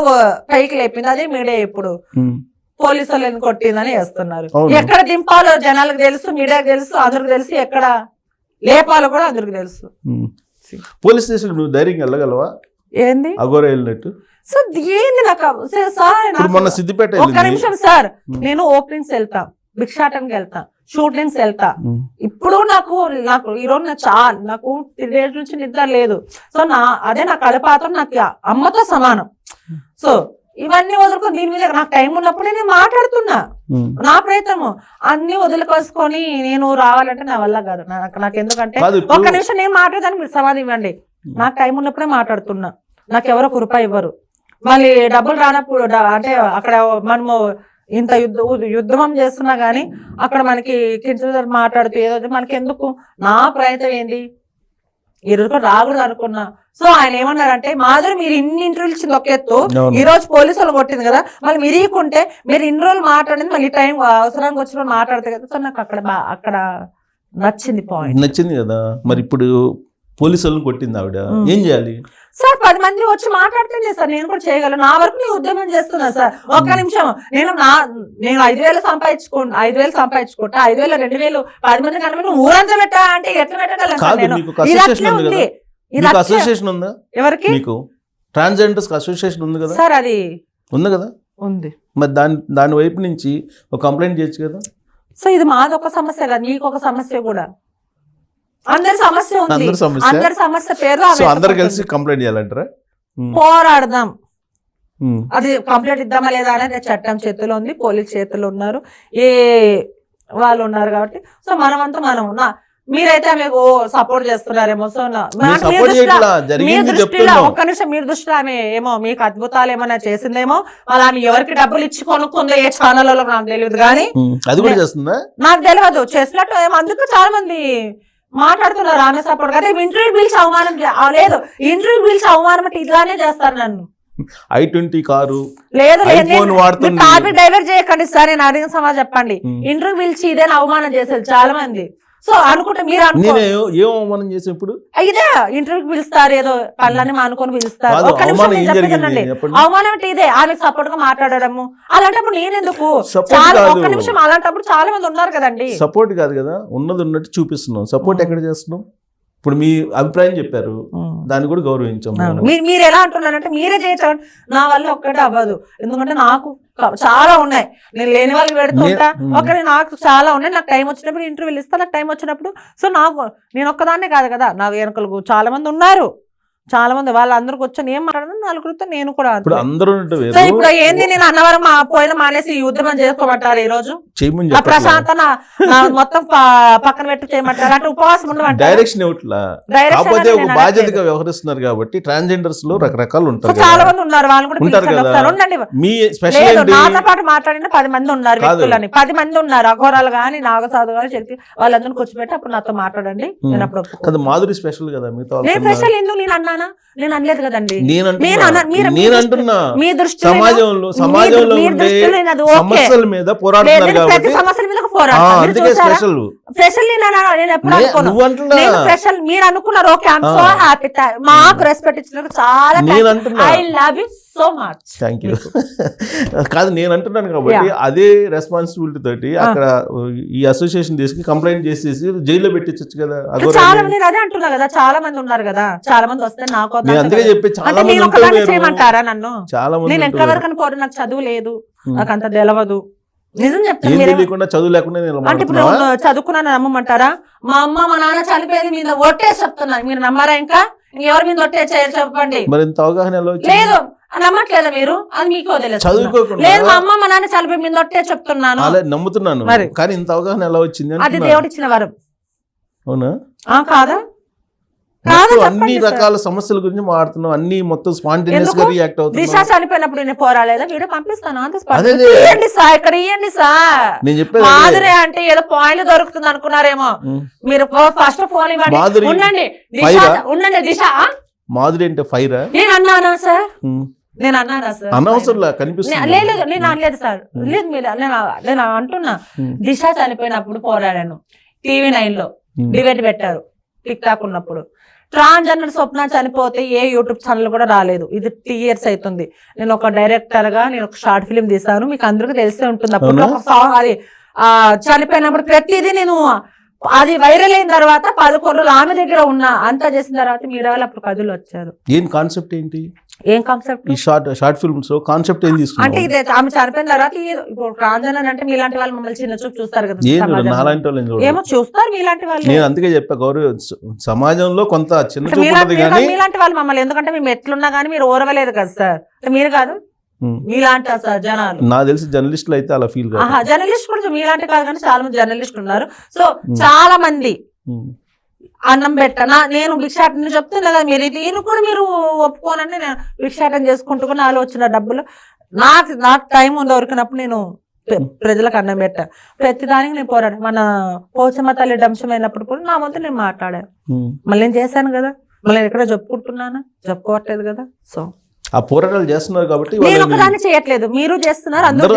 పైకి లేపింది అదే మీడియా ఇప్పుడు పోలీసు వాళ్ళని కొట్టిందని వేస్తున్నారు. అవును. ఎక్కడ దింపాలో జనాలకు తెలుసు, మీడియాకు తెలుసు, అందరికి తెలుసు, ఎక్కడ లేపాలో కూడా అందరికి తెలుసు. పోలీస్ స్టేషన్ నువ్వు ధైర్యంగా వెళ్ళగలవా? ఏంది అఘోరా వెళ్ళినట్టు? సో ఏంది నాకు సార్, ఇప్పుడు మొన్న సిద్దిపేట ఒక్క వెళ్ళింది. నిమిషం సార్, నేను ఓపెనింగ్స్ వెళ్తా, భిక్షాటనకి వెళ్తా, షూటింగ్స్ వెళ్తా. ఇప్పుడు నాకు ఈ రోజు నాకు 3 days నుంచి నిద్ర లేదు. సో అదే నా కడపాత్రం నాకు అమ్మతో సమానం. సో ఇవన్నీ వదులుకొని దీని మీద నాకు టైం ఉన్నప్పుడే నేను మాట్లాడుతున్నా. నా ప్రయత్నము అన్ని వదులుకోసుకొని నేను రావాలంటే నా వల్ల కాదు. నాకు ఎందుకంటే ఒక్క నిమిషం నేను మాట్లాడదానికి మీరు సమాధి ఇవ్వండి. నాకు టైం ఉన్నప్పుడే మాట్లాడుతున్నా. నాకు ఎవరో ఒక రూపాయి ఇవ్వరు. మళ్ళీ డబ్బులు రానప్పుడు అంటే అక్కడ మనము ఇంత యుద్ధం చేస్తున్నా గానీ అక్కడ మనకి కింద మాట్లాడుతూ ఏదో మనకి ఎందుకు? నా ప్రయత్నం ఏంది, ఈ రోజు రాకూడదు అనుకున్నా. సో ఆయన ఏమన్నారంటే, మాధురి మీరు ఇన్ని ఇంటర్వ్యూలు ఇచ్చింది ఒక ఎత్తు, ఈ రోజు పోలీసు వాళ్ళు కొట్టింది కదా, మళ్ళీ మీరు ఇవ్వకుంటే మీరు ఇన్ని రోజులు మాట్లాడింది మళ్ళీ టైం అవసరానికి వచ్చిన మాట్లాడితే కదా. సో నాకు అక్కడ నచ్చింది పాయింట్. నచ్చింది కదా. మరి ఇప్పుడు పోలీసు వాళ్ళని కొట్టింది ఆవిడ, ఏం చేయాలి సార్? 10 మంది వచ్చి మాట్లాడితేనే సార్ నేను కూడా చేయగలను. నా వరకు నేను ఉద్యమం చేస్తున్నా సార్. ఒక్క నిమిషం, నేను 5,000 సంపాదించుకుంటా, 5,000, 2,000, 10 మంది కనుక ఊరంతా పెట్టా అంటే ఎట్లా పెట్టగలను సార్? నేను అసోసియేషన్ ఉందా ఎవరికి? మీకు ట్రాన్స్జెండర్స్ అసోసియేషన్ ఉంది కదా సార్? అది ఉంది కదా, ఉంది. మరి దాని వైపు నుంచి ఒక కంప్లైంట్ చేయొచ్చు కదా. సో ఇది మాది ఒక సమస్య కదా, మీకు ఒక సమస్య కూడా, అందరి సమస్య ఉంది. అందరి సమస్య పేరు అందరు కలిసి కంప్లైంట్ చేయాలంటారా? పోరాడదాం. అది కంప్లైంట్ ఇద్దామా లేదా అనేది చట్టం చేతిలో ఉంది, పోలీస్ చేతిలో ఉన్నారు, ఏ వాళ్ళు ఉన్నారు కాబట్టి. సో మనమంతా మనం మీరైతే మీకు సపోర్ట్ చేస్తున్నారేమో. సో మీ దృష్టిలో ఒక్క నిమిషం, మీ దృష్టిలో ఆమె ఏమో మీకు అద్భుతాలు ఏమైనా చేసిందేమో, మళ్ళీ ఆమె ఎవరికి డబ్బులు ఇచ్చి కొనుక్కుందో ఏ ఛానల్లో నాకు తెలియదు కానీ, నాకు తెలియదు చేసినట్టు ఏమో. అందుకు చాలా మంది మాట్లాడుతున్నారు ఆమె సపోర్ట్ కదా. ఇంటర్వ్యూ పిలిచి అవమానం లేదు, ఇంటర్వ్యూ పిలిచి అవమానం అంటే ఇట్లానే చేస్తారు నన్ను. i20 కారు లేదు టాపిక్ డైవర్ట్ చేయకండి సార్. నేను అడిగిన సమాజం చెప్పండి. ఇంటర్వ్యూ పిలిచి ఇదే అవమానం చేశారు చాలా మంది. సో అనుకుంటే మీరు అవమానం చేసి ఇప్పుడు ఇదే ఇంటర్వ్యూకి పిలుస్తారు, ఏదో పనులని అనుకొని పిలుస్తారు. ఒక్క నిమిషం నేను చెప్పేదండి, అవమానం అంటే ఇదే ఆమెకు సపోర్ట్ గా మాట్లాడము. అలాంటప్పుడు నేనెందుకు చాలా ఒక్క నిమిషం, అలాంటప్పుడు చాలా మంది ఉన్నారు కదండి. సపోర్ట్ కాదు కదా, ఉన్నది ఉన్నట్టు చూపిస్తున్నాం. సపోర్ట్ ఎక్కడ చేస్తున్నాం? ఇప్పుడు మీ అభిప్రాయం చెప్పారు, దాన్ని కూడా గౌరవించాం. మీరు ఎలా అంటున్నారంటే మీరే చేయొచ్చు, నా వల్ల ఒక్కటే అవ్వదు. ఎందుకంటే నాకు చాలా ఉన్నాయి, నేను లేని వాళ్ళకి పెడుతుంటా. ఒకరి నాకు చాలా ఉన్నాయి. నాకు టైం వచ్చినప్పుడు ఇంటర్వ్యూలు ఇస్తా, నాకు టైం వచ్చినప్పుడు. సో నేను ఒక్కదాన్నే కాదు కదా, నాకు వెనకలకు చాలా మంది ఉన్నారు. చాలా మంది వాళ్ళందరికి వచ్చాను ఏం మాట్లాడదు నలుగురితో. నేను కూడా ఇప్పుడు ఏంది, నేను అన్నవరం పోయిన మానేసి ఉద్యమం చేసుకోమంటారు ఈ రోజు? ప్రశాంత మొత్తం పక్కన పెట్టి చేయమంటారు అంటే ఉపవాసం ఉండమంటారు. డైరెక్షన్ బాధ్యతగా వ్యవహరిస్తున్నారు కాబట్టి ట్రాన్స్జెండర్స్ లో రకరకాలు ఉంటారు, చాలా మంది ఉన్నారు. వాళ్ళు కూడా ఉండండి. నాతో పాటు మాట్లాడిన 10 మంది ఉన్నారు వ్యక్తులని, 10 మంది ఉన్నారు. అఘోరాలు గాని, నాగసాధు గాని, శక్తి వాళ్ళందరినీ కూర్చోబెట్టి అప్పుడు నాతో మాట్లాడండి. నేను అప్పుడు మాధురి స్పెషల్ కదా, నేను స్పెషల్ ఎందుకు నేను అన్నానా? నేను అనలేదు కదండి. మీ దృష్టిలో సమాజంలో సమస్యల మీద పోరాడుతున్నారు కాబట్టి సమస్యల మీద పోరాడుతున్నారు. స్పెషల్ నేను ఎప్పుడు అనుకోను. నేను స్పెషల్ మీరు అనుకున్నారు. Okay, I'm so happy. మాకు రెస్పెక్ట్ ఇచ్చినందుకు చాలా I love you so much. Thank you. కాదు నేను అంటున్నాను కాబట్టి అదే రెస్పాన్సిబిలిటీ తోటి అక్కడ ఈ అసోసియేషన్ తీసుకు కంప్లైంట్ చేసేసి జైల్లో పెట్టించచ్చు కదా. చాలా మంది అదే అంటున్నా కదా, చాలా మంది ఉన్నారు కదా, చాలా మంది వస్తే నాకు చేయమంటారా నన్ను? నేను ఎంతవరకు పోరు, నాకు చదువు లేదు, నాకు అంత తెలవదు. నిజం చెప్తాను. చదువు లేకుండా అంటే ఇప్పుడు చదువుకున్నాను నమ్మమంటారా? మా అమ్మ మా నాన్న చనిపోయేది మీద ఒట్టేసి చెప్తున్నాను, మీరు నమ్మారా? ఇంకా ఎవరి మీద ఒట్టే చెప్పండి. లేదు నమ్మట్లేదా మీరు? అది మీకు వదిలేదు. లేదు మా అమ్మ మా నాన్న చనిపోయి మీద ఒట్టే చెప్తున్నాను, నమ్ముతున్నాను. కానీ ఇంత అవగాహన ఎలా వచ్చింది? అది దేవుడు ఇచ్చిన వరం. అవునా కాదా? అన్ని రకాల సమస్యల గురించి మాట్లాడుతున్నాం, అన్ని మొత్తం స్పాంటేనియస్ గా రియాక్ట్ అవుతుంది. దిశ చనిపోయినప్పుడు నేను పోరాలేదా? వీడియో పంపిస్తాను. ఇక్కడ ఇవ్వండి సార్. నేను చెప్పేది మాధురి అంటే ఏదో పాయింట్ దొరుకుతుంది అనుకున్నారేమో మీరు. ఫస్ట్ ఫోన్ ఇవ్వండి. ఉండండి దిశ. మాధురి అంటే ఫైరా? నేను అన్నానా సార్? నేను అన్నానా సార్? అనవసరంలా కనిపిస్తుంది. లేదు నేను అనలేదు సార్. లేదు మీరు నేను అంటున్నా. దిశ చనిపోయినప్పుడు పోరాడాను. TV9 లో డిబేట్ పెట్టారు టిక్ టాక్ ఉన్నప్పుడు. ట్రాన్స్జెండర్ స్వప్న చనిపోతే ఏ యూట్యూబ్ ఛానల్ కూడా రాలేదు. ఇది 3 years అవుతుంది. నేను ఒక డైరెక్టర్ గా నేను ఒక షార్ట్ ఫిల్మ్ తీసాను, మీకు అందరికీ తెలిసే ఉంటుంది. అప్పుడు ఒక సాంగ్ అది చనిపోయినప్పుడు ప్రతిదీ నేను అది వైరల్ అయిన తర్వాత 11 రోజులు ఆమె దగ్గర ఉన్నా, అంతా చేసిన తర్వాత మీడియా వాళ్ళు అప్పుడు కథలు వచ్చారు. ఏం కాన్సెప్ట్ ఏంటి? ఏం కాన్సెప్ట్? ఈ షార్ట్ ఫిల్మ్స్ కాన్సెప్ట్ ఏం తీసుకున్నావు? అంటే ఇది ఆమె చనిపోయిన తర్వాత ఇప్పుడు ట్రాన్స్జెండర్ అంటే మీలాంటి వాళ్ళు మమ్మల్ని చిన్న చూపు చూస్తారు కదా సమాజంలో. ఏమో చూస్తారు మీలాంటి వాళ్ళు. నేను అందుకే చెప్పా గౌరవ సమాజంలో కొంత చిన్న చూపు ఉంటుంది కానీ మీలాంటి వాళ్ళు మమ్మల్ని, ఎందుకంటే మేము ఎట్లున్నా కానీ మీరు ఓరవలేదు కదా సార్, మీరు కాదు మీలాంటి జనాలు. నాకు తెలిసి జర్నలిస్టులు అయితే అలా ఫీల్ కాదు. జర్నలిస్ట్ కూడా మీలాంటి కాదు కానీ చాలా మంది జర్నలిస్టులు ఉన్నారు. సో చాలా మంది అన్నం పెట్టనా నేను భిక్షాటన చెప్తున్నా కదా, మీరు దీన్ని కూడా మీరు ఒప్పుకోనండి. నేను భిక్షాటన చేసుకుంటూ నాలో వచ్చిన డబ్బులు నాకు టైం ఉంది దొరికినప్పుడు నేను ప్రజలకు అన్నం పెట్టా. ప్రతిదానికి నేను పోరాడు. మన పోచమ్మ తల్లి డంశమైనప్పుడు కూడా నా వంతు నేను మాట్లాడాను. మళ్ళీ నేను చేశాను కదా, మళ్ళీ నేను ఎక్కడ చెప్పుకుంటున్నానా? చెప్పుకోవట్లేదు కదా. సో ఆ పోరాటాలు చేస్తున్నారు కాబట్టి నేను ఒకదాన్ని చేయట్లేదు, మీరు చేస్తున్నారు, అందరూ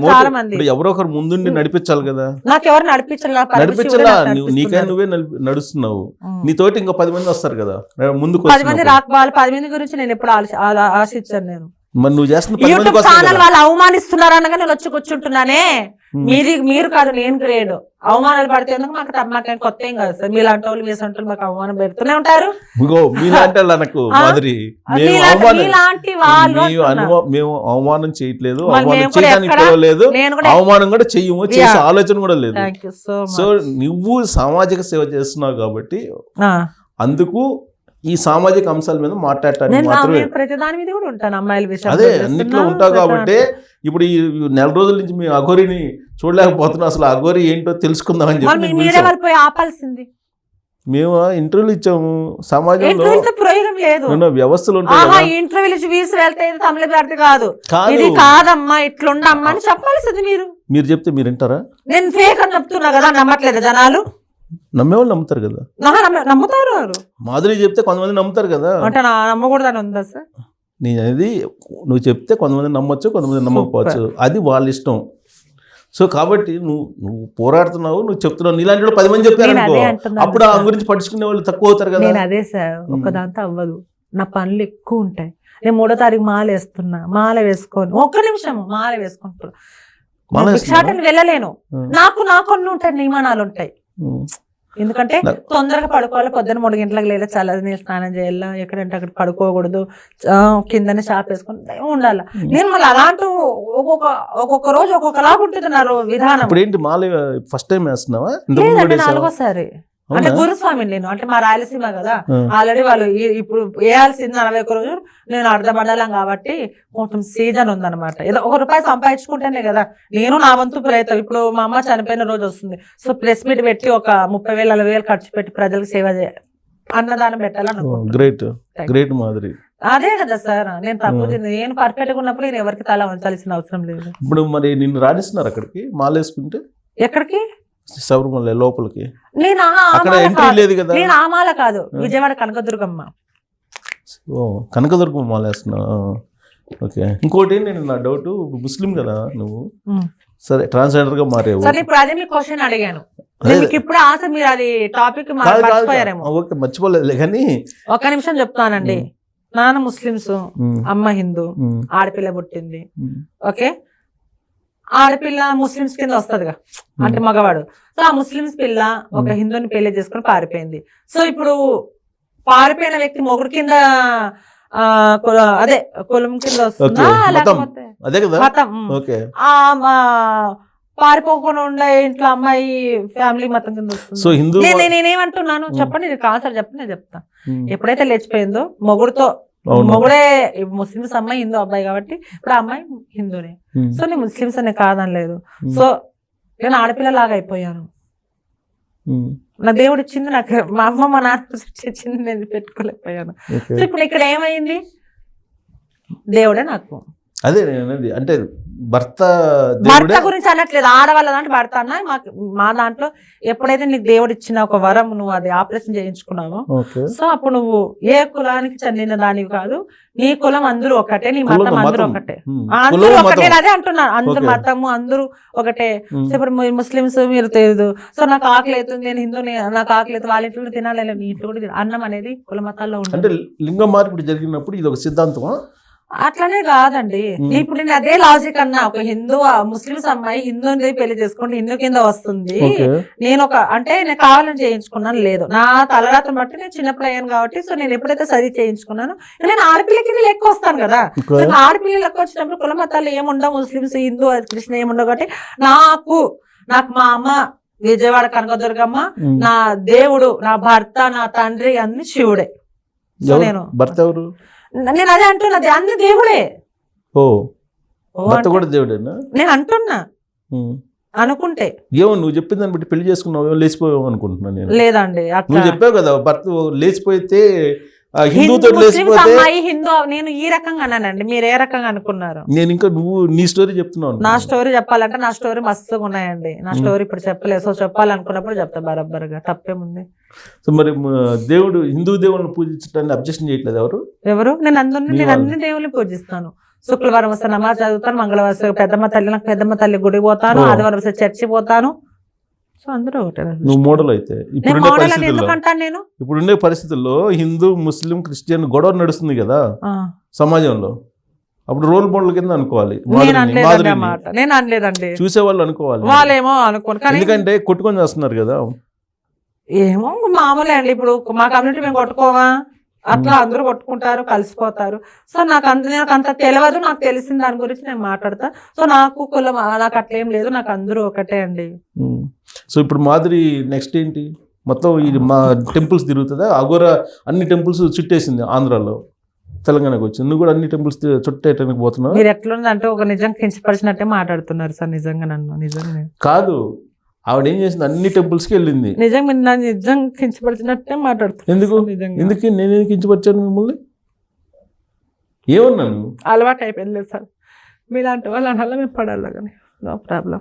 చాలా మంది. ఎవరో ఒకరు ముందుండి నడిపించాలి కదా. నాకు ఎవరు నడిపించాలా? నీకైనా నువ్వే నడుస్తున్నావు, నీతోటి ఇంకా 10 మంది వస్తారు కదా ముందుకు. 10 మంది రాకపోవాలి. 10 మంది గురించి నేను ఎప్పుడు ఆశించాను. నేను మరి నువ్వు చేస్తున్న యూట్యూబ్ ఛానల్ వాళ్ళు అవమానిస్తున్నారు అనగా నేను వచ్చి కూర్చుంటున్నానే. మీరు కాదు, నేను గ్రేడ్. అవమానాలు పడితే ఎందుకు? మాకు కొత్త ఏం కాదు సార్. మీలాంటి వాళ్ళు మీ సొంటలు మాకు అవమానం పెడుతూనే ఉంటారు. మేము అవమానం చేయట్లేదు, అవమానం కూడా చెయ్యము, చేసే ఆలోచన కూడా లేదు. సో నువ్వు సామాజిక సేవ చేస్తున్నావు కాబట్టి అందుకు ఈ సామాజిక అంశాల మీద మాట్లాడటానికి మాత్రమే. ప్రతిదాని మీద కూడా ఉంటాను, అమ్మాయిల విషయం అదే అన్నిట్లో ఉంటావు కాబట్టి ఇప్పుడు ఈ 4 రోజుల నుంచి మీ అఘోరిని చూడలేకపోతున్నాం. అసలు అఘోరి ఏంటో తెలుసుకుందామని చెప్పి ఆపాల్సింది. మేము ఇంటర్వ్యూలు ఇచ్చాము. సమాజంలో ప్రయోగం లేదు, వ్యవస్థలు ఇంటర్వ్యూలు వీసి వెళ్తే తమిళ పార్టీ కాదు, ఇది కాదమ్మా ఇట్లుండమ్మా అని చెప్పాల్సింది. మీరు చెప్తే మీరు వింటారా? నేను ఫేక్ అని చెప్తున్నా కదా, నమ్మట్లేదు జనాలు. నమ్మేవాళ్ళు నమ్ముతారు కదా. నమ్ముతారు. మాధురి చెప్తే కొంతమంది నమ్ముతారు కదా. అంటే నమ్మకూడదని ఉందా సార్? నేను అనేది నువ్వు చెప్తే కొంతమంది నమ్మొచ్చు, కొంతమంది నమ్మకపోవచ్చు, అది వాళ్ళ ఇష్టం. సో కాబట్టి నువ్వు పోరాడుతున్నావు, నువ్వు చెప్తున్నావు. నీలాంటి 10 మంది చెప్పారు అప్పుడు ఆ గురించి పట్టించుకునే వాళ్ళు తక్కువ అవుతారు కదా. నేను అదే సార్, ఒకదాంతో అవ్వదు. నా పనులు ఎక్కువ ఉంటాయి. నేను 3వ తారీఖు మాల వేస్తున్నా, మాల వేసుకొని ఒక్క నిమిషం మాల వేసుకుంటున్నా. వెళ్ళలేను. నాకు కొన్ని ఉంటాయి, నియమానాలు ఉంటాయి. ఎందుకంటే తొందరగా పడుకోవాలి, పొద్దున్న 3 గంటలకు లేదా చల్లని స్నానం చేయాలా, ఎక్కడంటే అక్కడ పడుకోకూడదు, కిందనే షాప్ వేసుకొని ఉండాలి. నేను మళ్ళీ అలాంటి ఒక్కొక్క రోజు ఒక్కొక్కలాగా ఉంటుంది నా విధానం. ఫస్ట్ టైం వేస్తున్నావా? 4వసారి. అంటే గురుస్వామి నేను, అంటే మా రాయలసీమ కదా, ఆల్రెడీ వాళ్ళు ఇప్పుడు వేయాల్సింది 41 రోజులు. నేను అర్ధమండలం కాబట్టి కొంచెం సీజన్ ఉందన్నమాట. ఏదో ₹1 సంపాదించుకుంటేనే కదా నేను నా వంతు ప్రయత్నం. ఇప్పుడు మా అమ్మ చనిపోయిన రోజు వస్తుంది. సో ప్రెస్ మీట్ పెట్టి ఒక 30,000-40,000 ఖర్చు పెట్టి ప్రజలకు సేవ చేయాలి, అన్నదానం పెట్టాలని. అదే కదా సార్, నేను తప్పు నేను పర్ఫెక్ట్ గా ఉన్నప్పుడు నేను ఎవరికి తల వంచాల్సిన అవసరం లేదు. ఇప్పుడు మరి నిన్ను రాణిస్తున్నారు అక్కడికి మాలేసుకుంటే? ఎక్కడికి? శబరిమల లోపలికి. నేను ఆ మాల కాదు, విజయవాడ కనకదుర్గమ్మ. కనకదుర్గమ్మ మాల వేస్తున్నావు. ఓకే. ఇంకోటి నేను నా డౌట్, ముస్లిం కదా నువ్వు, సరే ట్రాన్స్జెండర్ గా మారేవు. ఇప్పుడు అదే మీ క్వశ్చన్ అడిగాను. ఇప్పుడు ఆశ మీరు అది టాపిక్ మర్చిపోయారేమో. ఓకే, మర్చిపోలేదు కానీ ఒక్క నిమిషం చెప్తానండి. నాన్న ముస్లిమ్స్, అమ్మ హిందూ, ఆడపిల్ల పుట్టింది. ఓకే, ఆడపిల్ల ముస్లిమ్స్ కింద వస్తుందిగా, అంటే మగవాడు. సో ఆ ముస్లిమ్స్ పిల్ల ఒక హిందూని పెళ్లి చేసుకుని పారిపోయింది. సో ఇప్పుడు పారిపోయిన వ్యక్తి మొగుడు కింద అదే కులం కింద వస్తుందా, లేకపోతే పారిపోకుండా ఉండే ఇంట్లో అమ్మాయి ఫ్యామిలీ మొత్తం కింద వస్తుంది? నేనేమంటున్నాను చెప్పండి, నేను కాన్సర్ చెప్పండి, నేను చెప్తా. ఎప్పుడైతే లేచిపోయిందో మొగుడే ముస్లిమ్స్ అమ్మాయి హిందూ అబ్బాయి కాబట్టి ఇప్పుడు ఆ అమ్మాయి హిందూనే. సో నేను ముస్లిమ్స్ అనే కాదని లేదు. సో నేను ఆడపిల్లలాగా అయిపోయాను. నా దేవుడు ఇచ్చింది నాకు, మా అమ్మ మా నాన్న ఇచ్చింది, నేను పెట్టుకోలేకపోయాను. సో ఇప్పుడు ఇక్కడ ఏమైంది? దేవుడే నాకు. అదే అంటే భర్త భర్త దేవుడే గురించి అనట్లేదు, ఆడవాళ్ళ దాంట్లో భర్త అన్న. మా దాంట్లో ఎప్పుడైతే నీకు దేవుడు ఇచ్చిన ఒక వరం, నువ్వు అది ఆపరేషన్ చేయించుకున్నావో, ఓకే సో అప్పుడు నువ్వు ఏ కులానికి చెందిన దానివి కాదు, నీ కులం అందరూ ఒకటే, నీ మతం అందరూ ఒకటే, అందరూ ఒకటే. అదే అంటున్నారు, అందరు మతము అందరూ ఒకటే. సో ఇప్పుడు మీరు ముస్లిమ్స్, మీరు తెలియదు, సో నాకు ఆకలి అవుతుంది, నేను హిందూని, నాకు ఆకలి అవుతుంది, వాళ్ళ ఇంట్లో తినాలి, నీ ఇంట్లో కూడా అన్నం అనేది కుల మతాల్లో అంటే ఉంటుంది. లింగ మార్పిడి జరిగినప్పుడు ఇది ఒక సిద్ధాంతమా? అట్లనే కాదండి, ఇప్పుడు నేను అదే లాజిక్ అన్నా. ఒక హిందూ ముస్లిమ్స్ అమ్మాయి హిందూని పెళ్లి చేసుకుంటే హిందూ కింద వస్తుంది. నేను అంటే నేను కావాలని చేయించుకున్నాను లేదు, నా తలరాతను బట్టి నేను చిన్నప్పుడు అయ్యాను కాబట్టి, సో నేను ఎప్పుడైతే చదివి చేయించుకున్నాను, నేను ఆడపిల్ల కింద లెక్క వస్తాను కదా. సో ఆడపిల్ల లెక్క వచ్చినప్పుడు కుల మతాలు ఏముండవు, ముస్లిమ్స్ హిందూ కృష్ణ ఏముండవు కాబట్టి నాకు మా అమ్మ విజయవాడ కనకదుర్గమ్మ, నా దేవుడు, నా భర్త, నా తండ్రి అన్ని శివుడే. సో నేను భర్త ఎవరు? నేను అదే అంటున్నది, అన్ని దేవుడే. ఓ భర్త కూడా దేవుడేనా? నేను అంటున్నా అనుకుంటే. ఏమో నువ్వు చెప్పిన దాన్ని బట్టి పెళ్లి చేసుకున్నావు, లేచిపోయావు అనుకుంటున్నాను నేను. లేదండి, నువ్వు చెప్పావు కదా భర్త లేచిపోతే హిందూ అమ్మాయి హిందూ, నేను ఈ రకంగా అన్నానండి, మీరు ఏ రకంగా అనుకున్నారు? నేను ఇంకా నువ్వు నీ స్టోరీ చెప్తున్నావు. నా స్టోరీ చెప్పాలంటే నా స్టోరీ మస్తుగా ఉన్నాయండి, నా స్టోరీ ఇప్పుడు చెప్పలేదు. సో చెప్పాలనుకున్నప్పుడు చెప్తా బరబ్బర్గా, తప్పేముంది. సో మరి దేవుడు హిందూ దేవుడిని పూజించడానికి అబ్జెక్షన్ చేయట్లేదు ఎవరు? నేను అన్ని దేవుల్ని పూజిస్తాను. శుక్రవారం వస్తే నమాజ్ చదువుతాను, మంగళవారం వస్తే నాకు పెద్దమ్మ తల్లి గుడి పోతాను, ఆదివారం వస్తే చర్చి పోతాను. సో అందరూ ఒకటే. నువ్వు మోడల్ అయితే నేను ఇప్పుడుండే పరిస్థితుల్లో హిందూ ముస్లిం క్రిస్టియన్ గొడవ నడుస్తుంది కదా సమాజంలో, అప్పుడు రోల్ మోడల్ కింద అనుకోవాలి. నేను అనలేదండి, చూసేవాళ్ళు అనుకోవాలి, వాళ్ళేమో అనుకోను. ఎందుకంటే కొట్టుకొని చేస్తున్నారు కదా. ఏమో మామూలే అండి, ఇప్పుడు మా కమ్యూనిటీ మేము కొట్టుకోవా, అట్లా అందరూ కొట్టుకుంటారు, కలిసిపోతారు. సో నాకు అంత తెలియదు, నాకు తెలిసిన దాని గురించి నేను మాట్లాడతా. సో నాకు కులం నాకు అట్లేం లేదు, నాకు అందరూ ఒకటే అండి. సో ఇప్పుడు మాదిరి నెక్స్ట్ ఏంటి? మొత్తం ఇది మా టెంపుల్స్ తిరుగుతుందా? అఘోరా అన్ని టెంపుల్స్ చుట్టేసింది ఆంధ్రాలో, తెలంగాణకు వచ్చింది. నువ్వు కూడా అన్ని టెంపుల్స్ చుట్టేయడానికి పోతున్నావు. మీరు ఎట్లుందంటే ఒక నిజం కించపరిచినట్టే మాట్లాడుతున్నారు సార్. నిజంగా నన్ను నిజంగా కాదు, ఆవిడ ఏం చేసింది, అన్ని టెంపుల్స్ కి వెళ్ళింది. నిజం కించపరిచినట్టే మాట్లాడుతున్నారు. ఎందుకు నేను కించపరిచాను మిమ్మల్ని? ఏమన్నాను? అలవాటు అయిపోయింది సార్, మీలాంటి వాళ్ళు అలా మేము పడాలి కానీ నో ప్రాబ్లం.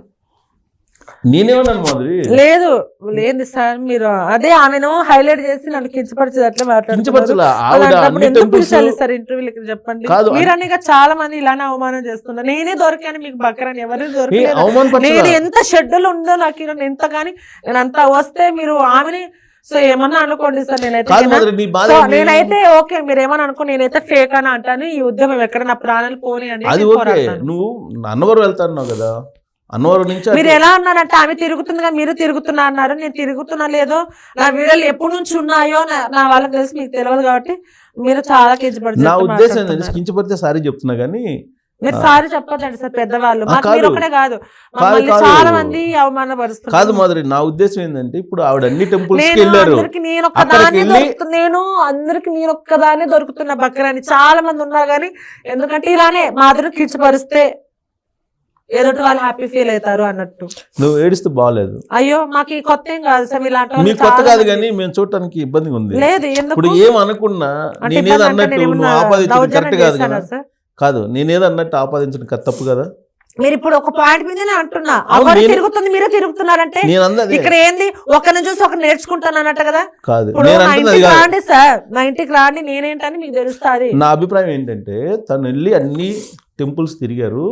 నేనేమన్నాను మాధురి? లేదు సార్, మీరు అదే ఆమెను హైలైట్ చేసి నన్ను కించపరిచేది అట్లా మాట్లాడుతున్నారు సార్. ఇంటర్వ్యూలకి చెప్పండి, మీరని చాలా మంది ఇలానే అవమానం చేస్తున్నారు. నేనే దొరికాను మీకు బకరని, ఎవరు దొరకలేదు. నేను ఎంత షెడ్యూల్ ఉందో నాకు ఎంత, కానీ నేను అంతా వస్తే మీరు ఆమెని సో ఏమన్నా అనుకోండి సార్. నేనైతే ఓకే, మీరు ఏమన్నా అనుకో, నేనైతే ఫేక్ అని అంటాను. ఈ ఉద్యమం ఎక్కడ నా ప్రాణాలు పోనీ అని. నువ్వు అన్నవరం వెళ్తాను కదా, అన్నవరం నుంచి మీరు ఎలా అన్నారంటే ఆమె తిరుగుతుందిగా, మీరు తిరుగుతున్నా అన్నారు. నేను తిరుగుతున్నా లేదో, నా వీడియోలు ఎప్పటి నుంచి ఉన్నాయో నా వాళ్ళకి తెలిసి మీకు తెలియదు కాబట్టి మీరు చాలా కించపడుతుంది. నా ఉద్దేశం కించపడితే సారీ చెప్తున్నా కానీ మీరు సారీ చెప్పదండి సార్. పెద్దవాళ్ళు మీరు ఒకటే కాదు, చాలా మంది అవమానపరుస్తున్నారు. కాదు మాదిరి, నా ఉద్దేశం ఏంటంటే ఇప్పుడు ఆవిడ అన్ని టెంపుల్స్ కి వెళ్ళారు, నేను అందరికి నేను ఒక్కదాన్ని దొరుకుతున్నా బక్కరని. చాలా మంది ఉన్నారు కానీ ఎందుకంటే ఇలానే మాదిరి కించపరిస్తే ఎదుటి వాళ్ళు హ్యాపీ ఫీల్ అవుతారు అన్నట్టు. నువ్వు ఏడుస్తూ బాగాలేదు. అయ్యో మాకు కొత్త ఏం కాదు సార్, ఇలాంటి మీకు కొత్త కాదు కానీ మేము చూడటానికి ఇబ్బందిగా ఉంది. లేదు ఇప్పుడు ఏమనుకున్నా నేనేదో అన్నట్టు నువ్వు ఆపాదించడం కరెక్ట్ కాదు కదా. కాదు, నేనేదో అన్నట్టు ఆపాదించడం తప్పు కదా. మీరు ఇప్పుడు ఒక పాయింట్ మీదనే అంటున్నా, తిరుగుతుంది మీరే తిరుగుతున్నారంటే ఇక్కడ ఏంది, ఒకరిని చూసి ఒకరు నేర్చుకుంటాను అన్నట్టు కదా. కాదు, రాండి సార్, నా ఇంటికి రాండి, నేనేంటని మీకు తెలుస్తుంది. నా అభిప్రాయం ఏంటంటే తను వెళ్ళి అన్ని టెంపుల్స్ తిరిగారు,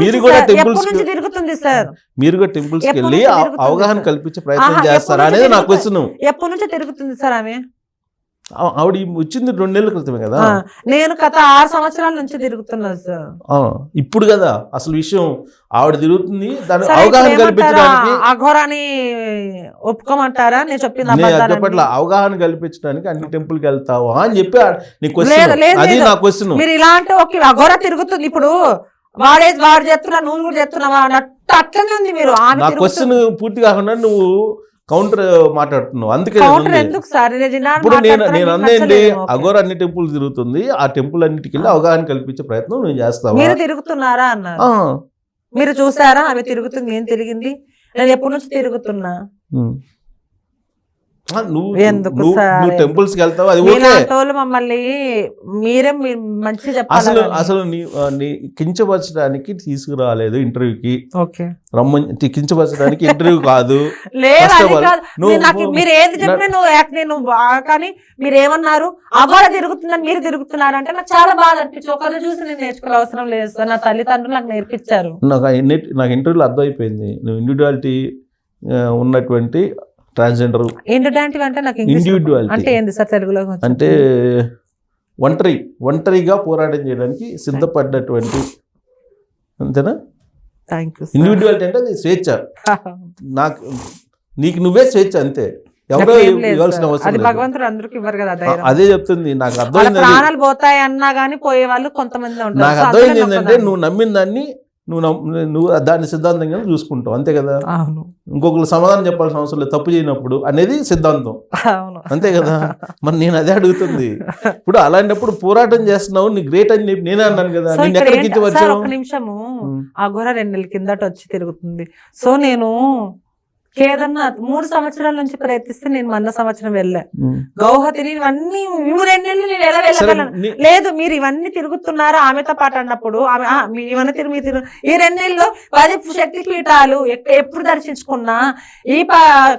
మీరు కూడా టెంపుల్స్ తిరుగుతుంది సార్, మీరు కూడా టెంపుల్స్ కి వెళ్ళి అవగాహన కల్పించే ప్రయత్నం చేస్తారా అనేది నా క్వశ్చన్. ఎప్పటి నుంచి తిరుగుతుంది సార్ ఆమె? ఆవిడ వచ్చింది 2 నెలల క్రితమే కదా. నేను గత 6 సంవత్సరాల నుంచి తిరుగుతున్నా సార్. ఇప్పుడు కదా అసలు విషయం, ఆవిడ తిరుగుతుంది, దాని అవగాహన కల్పించడానికి. అఘోరాని ఒప్పుకోమంటారా? నేను చెప్పట్ల అవగాహన కల్పించడానికి అన్ని టెంపుల్ కి వెళ్తావా అని చెప్పి అది నా క్వశ్చన్. మీరు ఇలా అంటే ఓకే, అఘోరా తిరుగుతుంది, ఇప్పుడు వాడు చేస్తున్నా నువ్వు కూడా చేస్తున్నావా అన్నట్టు అట్లనే ఉంది. మీరు నా క్వశ్చన్ పూర్తి కాకుండా నువ్వు కౌంటర్ మాట్లాడుతున్నావు, అందుకే ఇప్పుడు నేను అందేంటి, అఘోర అన్ని టెంపుల్ తిరుగుతుంది, ఆ టెంపుల్ అన్నిటికి వెళ్ళి అవగాహన కల్పించే ప్రయత్నం నేను చేస్తాను. మీరు తిరుగుతున్నారా అన్నారు, మీరు చూసారా ఆమె తిరుగుతుంది, ఏం తిరిగింది? నేను ఎప్పటి నుంచి తిరుగుతున్నా. ఎందుకు నువ్వు సార్? టెంపుల్స్ కి వెళ్తావు, అది ఓకే. మీలాంటి వాళ్ళు మమ్మల్ని మీరు మంచిగా చెప్పాలి. అసలు నీ కించపరచడానికి తీసుకురాలేదు ఇంటర్వ్యూకి, ఓకే రమ్మని కించపరచడానికి ఇంటర్వ్యూ కాదు. లేదు First of అది all, కాదు. మీరు ఏది చెప్పినా నేను కానీ మీరు ఏమన్నారు అగోర తిరుగుతుందని మీరు తిరుగుతున్నారు అంటే నాకు చాలా బాధ అనిపించి ఒకరు చూసి నేను నేర్చుకోవాల్సిన అవసరం లేదు సార్. నా తల్లిదండ్రులు నాకు నేర్పించారు. నాకు ఇంటర్వ్యూలో అర్థమైపోయింది నువ్వు ఇండివిజువాలిటీ ఉన్నటువంటి ట్రాన్స్జెండర్. ఇండివిజువాలిటీ అంటే నాకు ఇండివిజువాలిటీ అంటే ఏంది సార్ తెలుగులో? అంటే ఒంటరిగా పోరాటం చేయడానికి సిద్ధపడ్డటువంటి, అంతేనా? Thank you. ఇండివిజువాలిటీ అంటే అది స్వేచ్ఛ. నీకు నువ్వే స్వేచ్ఛ, అంతే. ఎవరో ఇవ్వాల్సిన అవసరం లేదు. భగవంతుడు అందరికి ఇవ్వరు కదా. అదే చెప్తుంది. నాకు అర్థమైంది, ప్రాణాలు పోతాయి అన్నా గానీ పోయే వాళ్ళు కొంతమంది ఉంటారు. నాకు అర్థమైంది ఏంటంటే నువ్వు నమ్మిన దాన్ని నువ్వు దాన్ని సిద్ధాంతంగా చూసుకుంటావు, అంతే కదా. ఇంకొకరు సమాధానం చెప్పాల్సిన అవసరం లేదు తప్పు చేయనప్పుడు అనేది సిద్ధాంతం, అంతే కదా. మరి నేను అదే అడుగుతుంది. ఇప్పుడు అలాంటప్పుడు పోరాటం చేస్తున్నావు, నీ గ్రేట్ అని నేనే అన్నాను కదా. నేను ఎక్కడికి వచ్చాను? ఒక నిమిషము, ఆ ఘోర 2 నెలల కిందట వచ్చి తిరుగుతుంది. సో నేను కేదన్నా 3 సంవత్సరాల నుంచి ప్రయత్నిస్తే నేను మొన్న సంవత్సరం వెళ్ళా గౌహతిని. ఇవన్నీ 2 నెలలు నేను ఎలా వెళ్ళగలను? లేదు మీరు ఇవన్నీ తిరుగుతున్నారు ఆమెతో పాటు అన్నప్పుడు ఇవన్నీ తిరిగి ఈ 2 నెలల్లో 10 శక్తి పీఠాలు ఎప్పుడు దర్శించుకున్నా. ఈ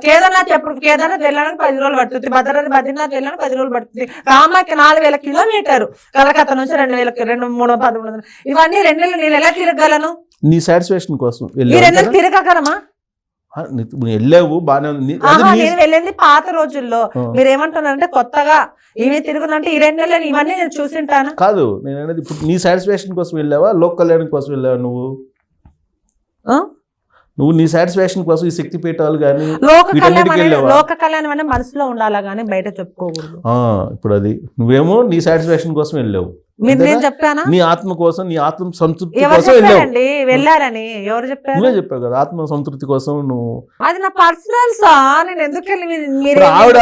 కేదార్నాథ్ కేదార్నాథ్ వెళ్ళడానికి 10 రోజులు పడుతుంది. బద్రీనాథ్ వెళ్ళడానికి 10 రోజులు పడుతుంది. కామాకి 4000 కిలోమీటర్, కలకత్తా నుంచి 2,300 ఇవన్నీ 2 నెలలు నేను ఎలా తిరగలను? నీ సాటిస్ఫాక్షన్ కోసం ఈ 2 నెలలు తిరగగలమా? వెళ్ళావు బానే ఉంది. నేను వెళ్ళింది పాత రోజుల్లో. మీరు ఏమంటున్నారంటే కొత్తగా ఇవి తిరుగుతుందంటే ఈ 2 నెలలు ఇవన్నీ నేను చూసింటాను కాదు. నేను అనేది ఇప్పుడు నీ సాటిస్ఫాక్షన్ కోసం వెళ్ళావా, లోక్ కళ్యాణం కోసం వెళ్ళావా? నువ్వు నీ సాటిస్ఫాక్షన్ కోసం ఈ శక్తి పీఠాలు కానీ లోక కళ్యాణం అంటే మనసులో ఉండాలా గానీ బయట చెప్పుకోకూడదు. ఇప్పుడు అది నువ్వేమో నీ సాటిస్ఫాక్షన్ కోసం వెళ్ళావు, నేను చెప్పానా? నీ ఆత్మ కోసం, నీ ఆత్మ సంతృప్తి కోసం వెళ్ళారని ఎవరు చెప్పారు? నువ్వే చెప్పావు కదా, ఆత్మ సంతృప్తి కోసం. నువ్వు అది నా పర్సనల్ సా, నేను ఎందుకు ఆవిడ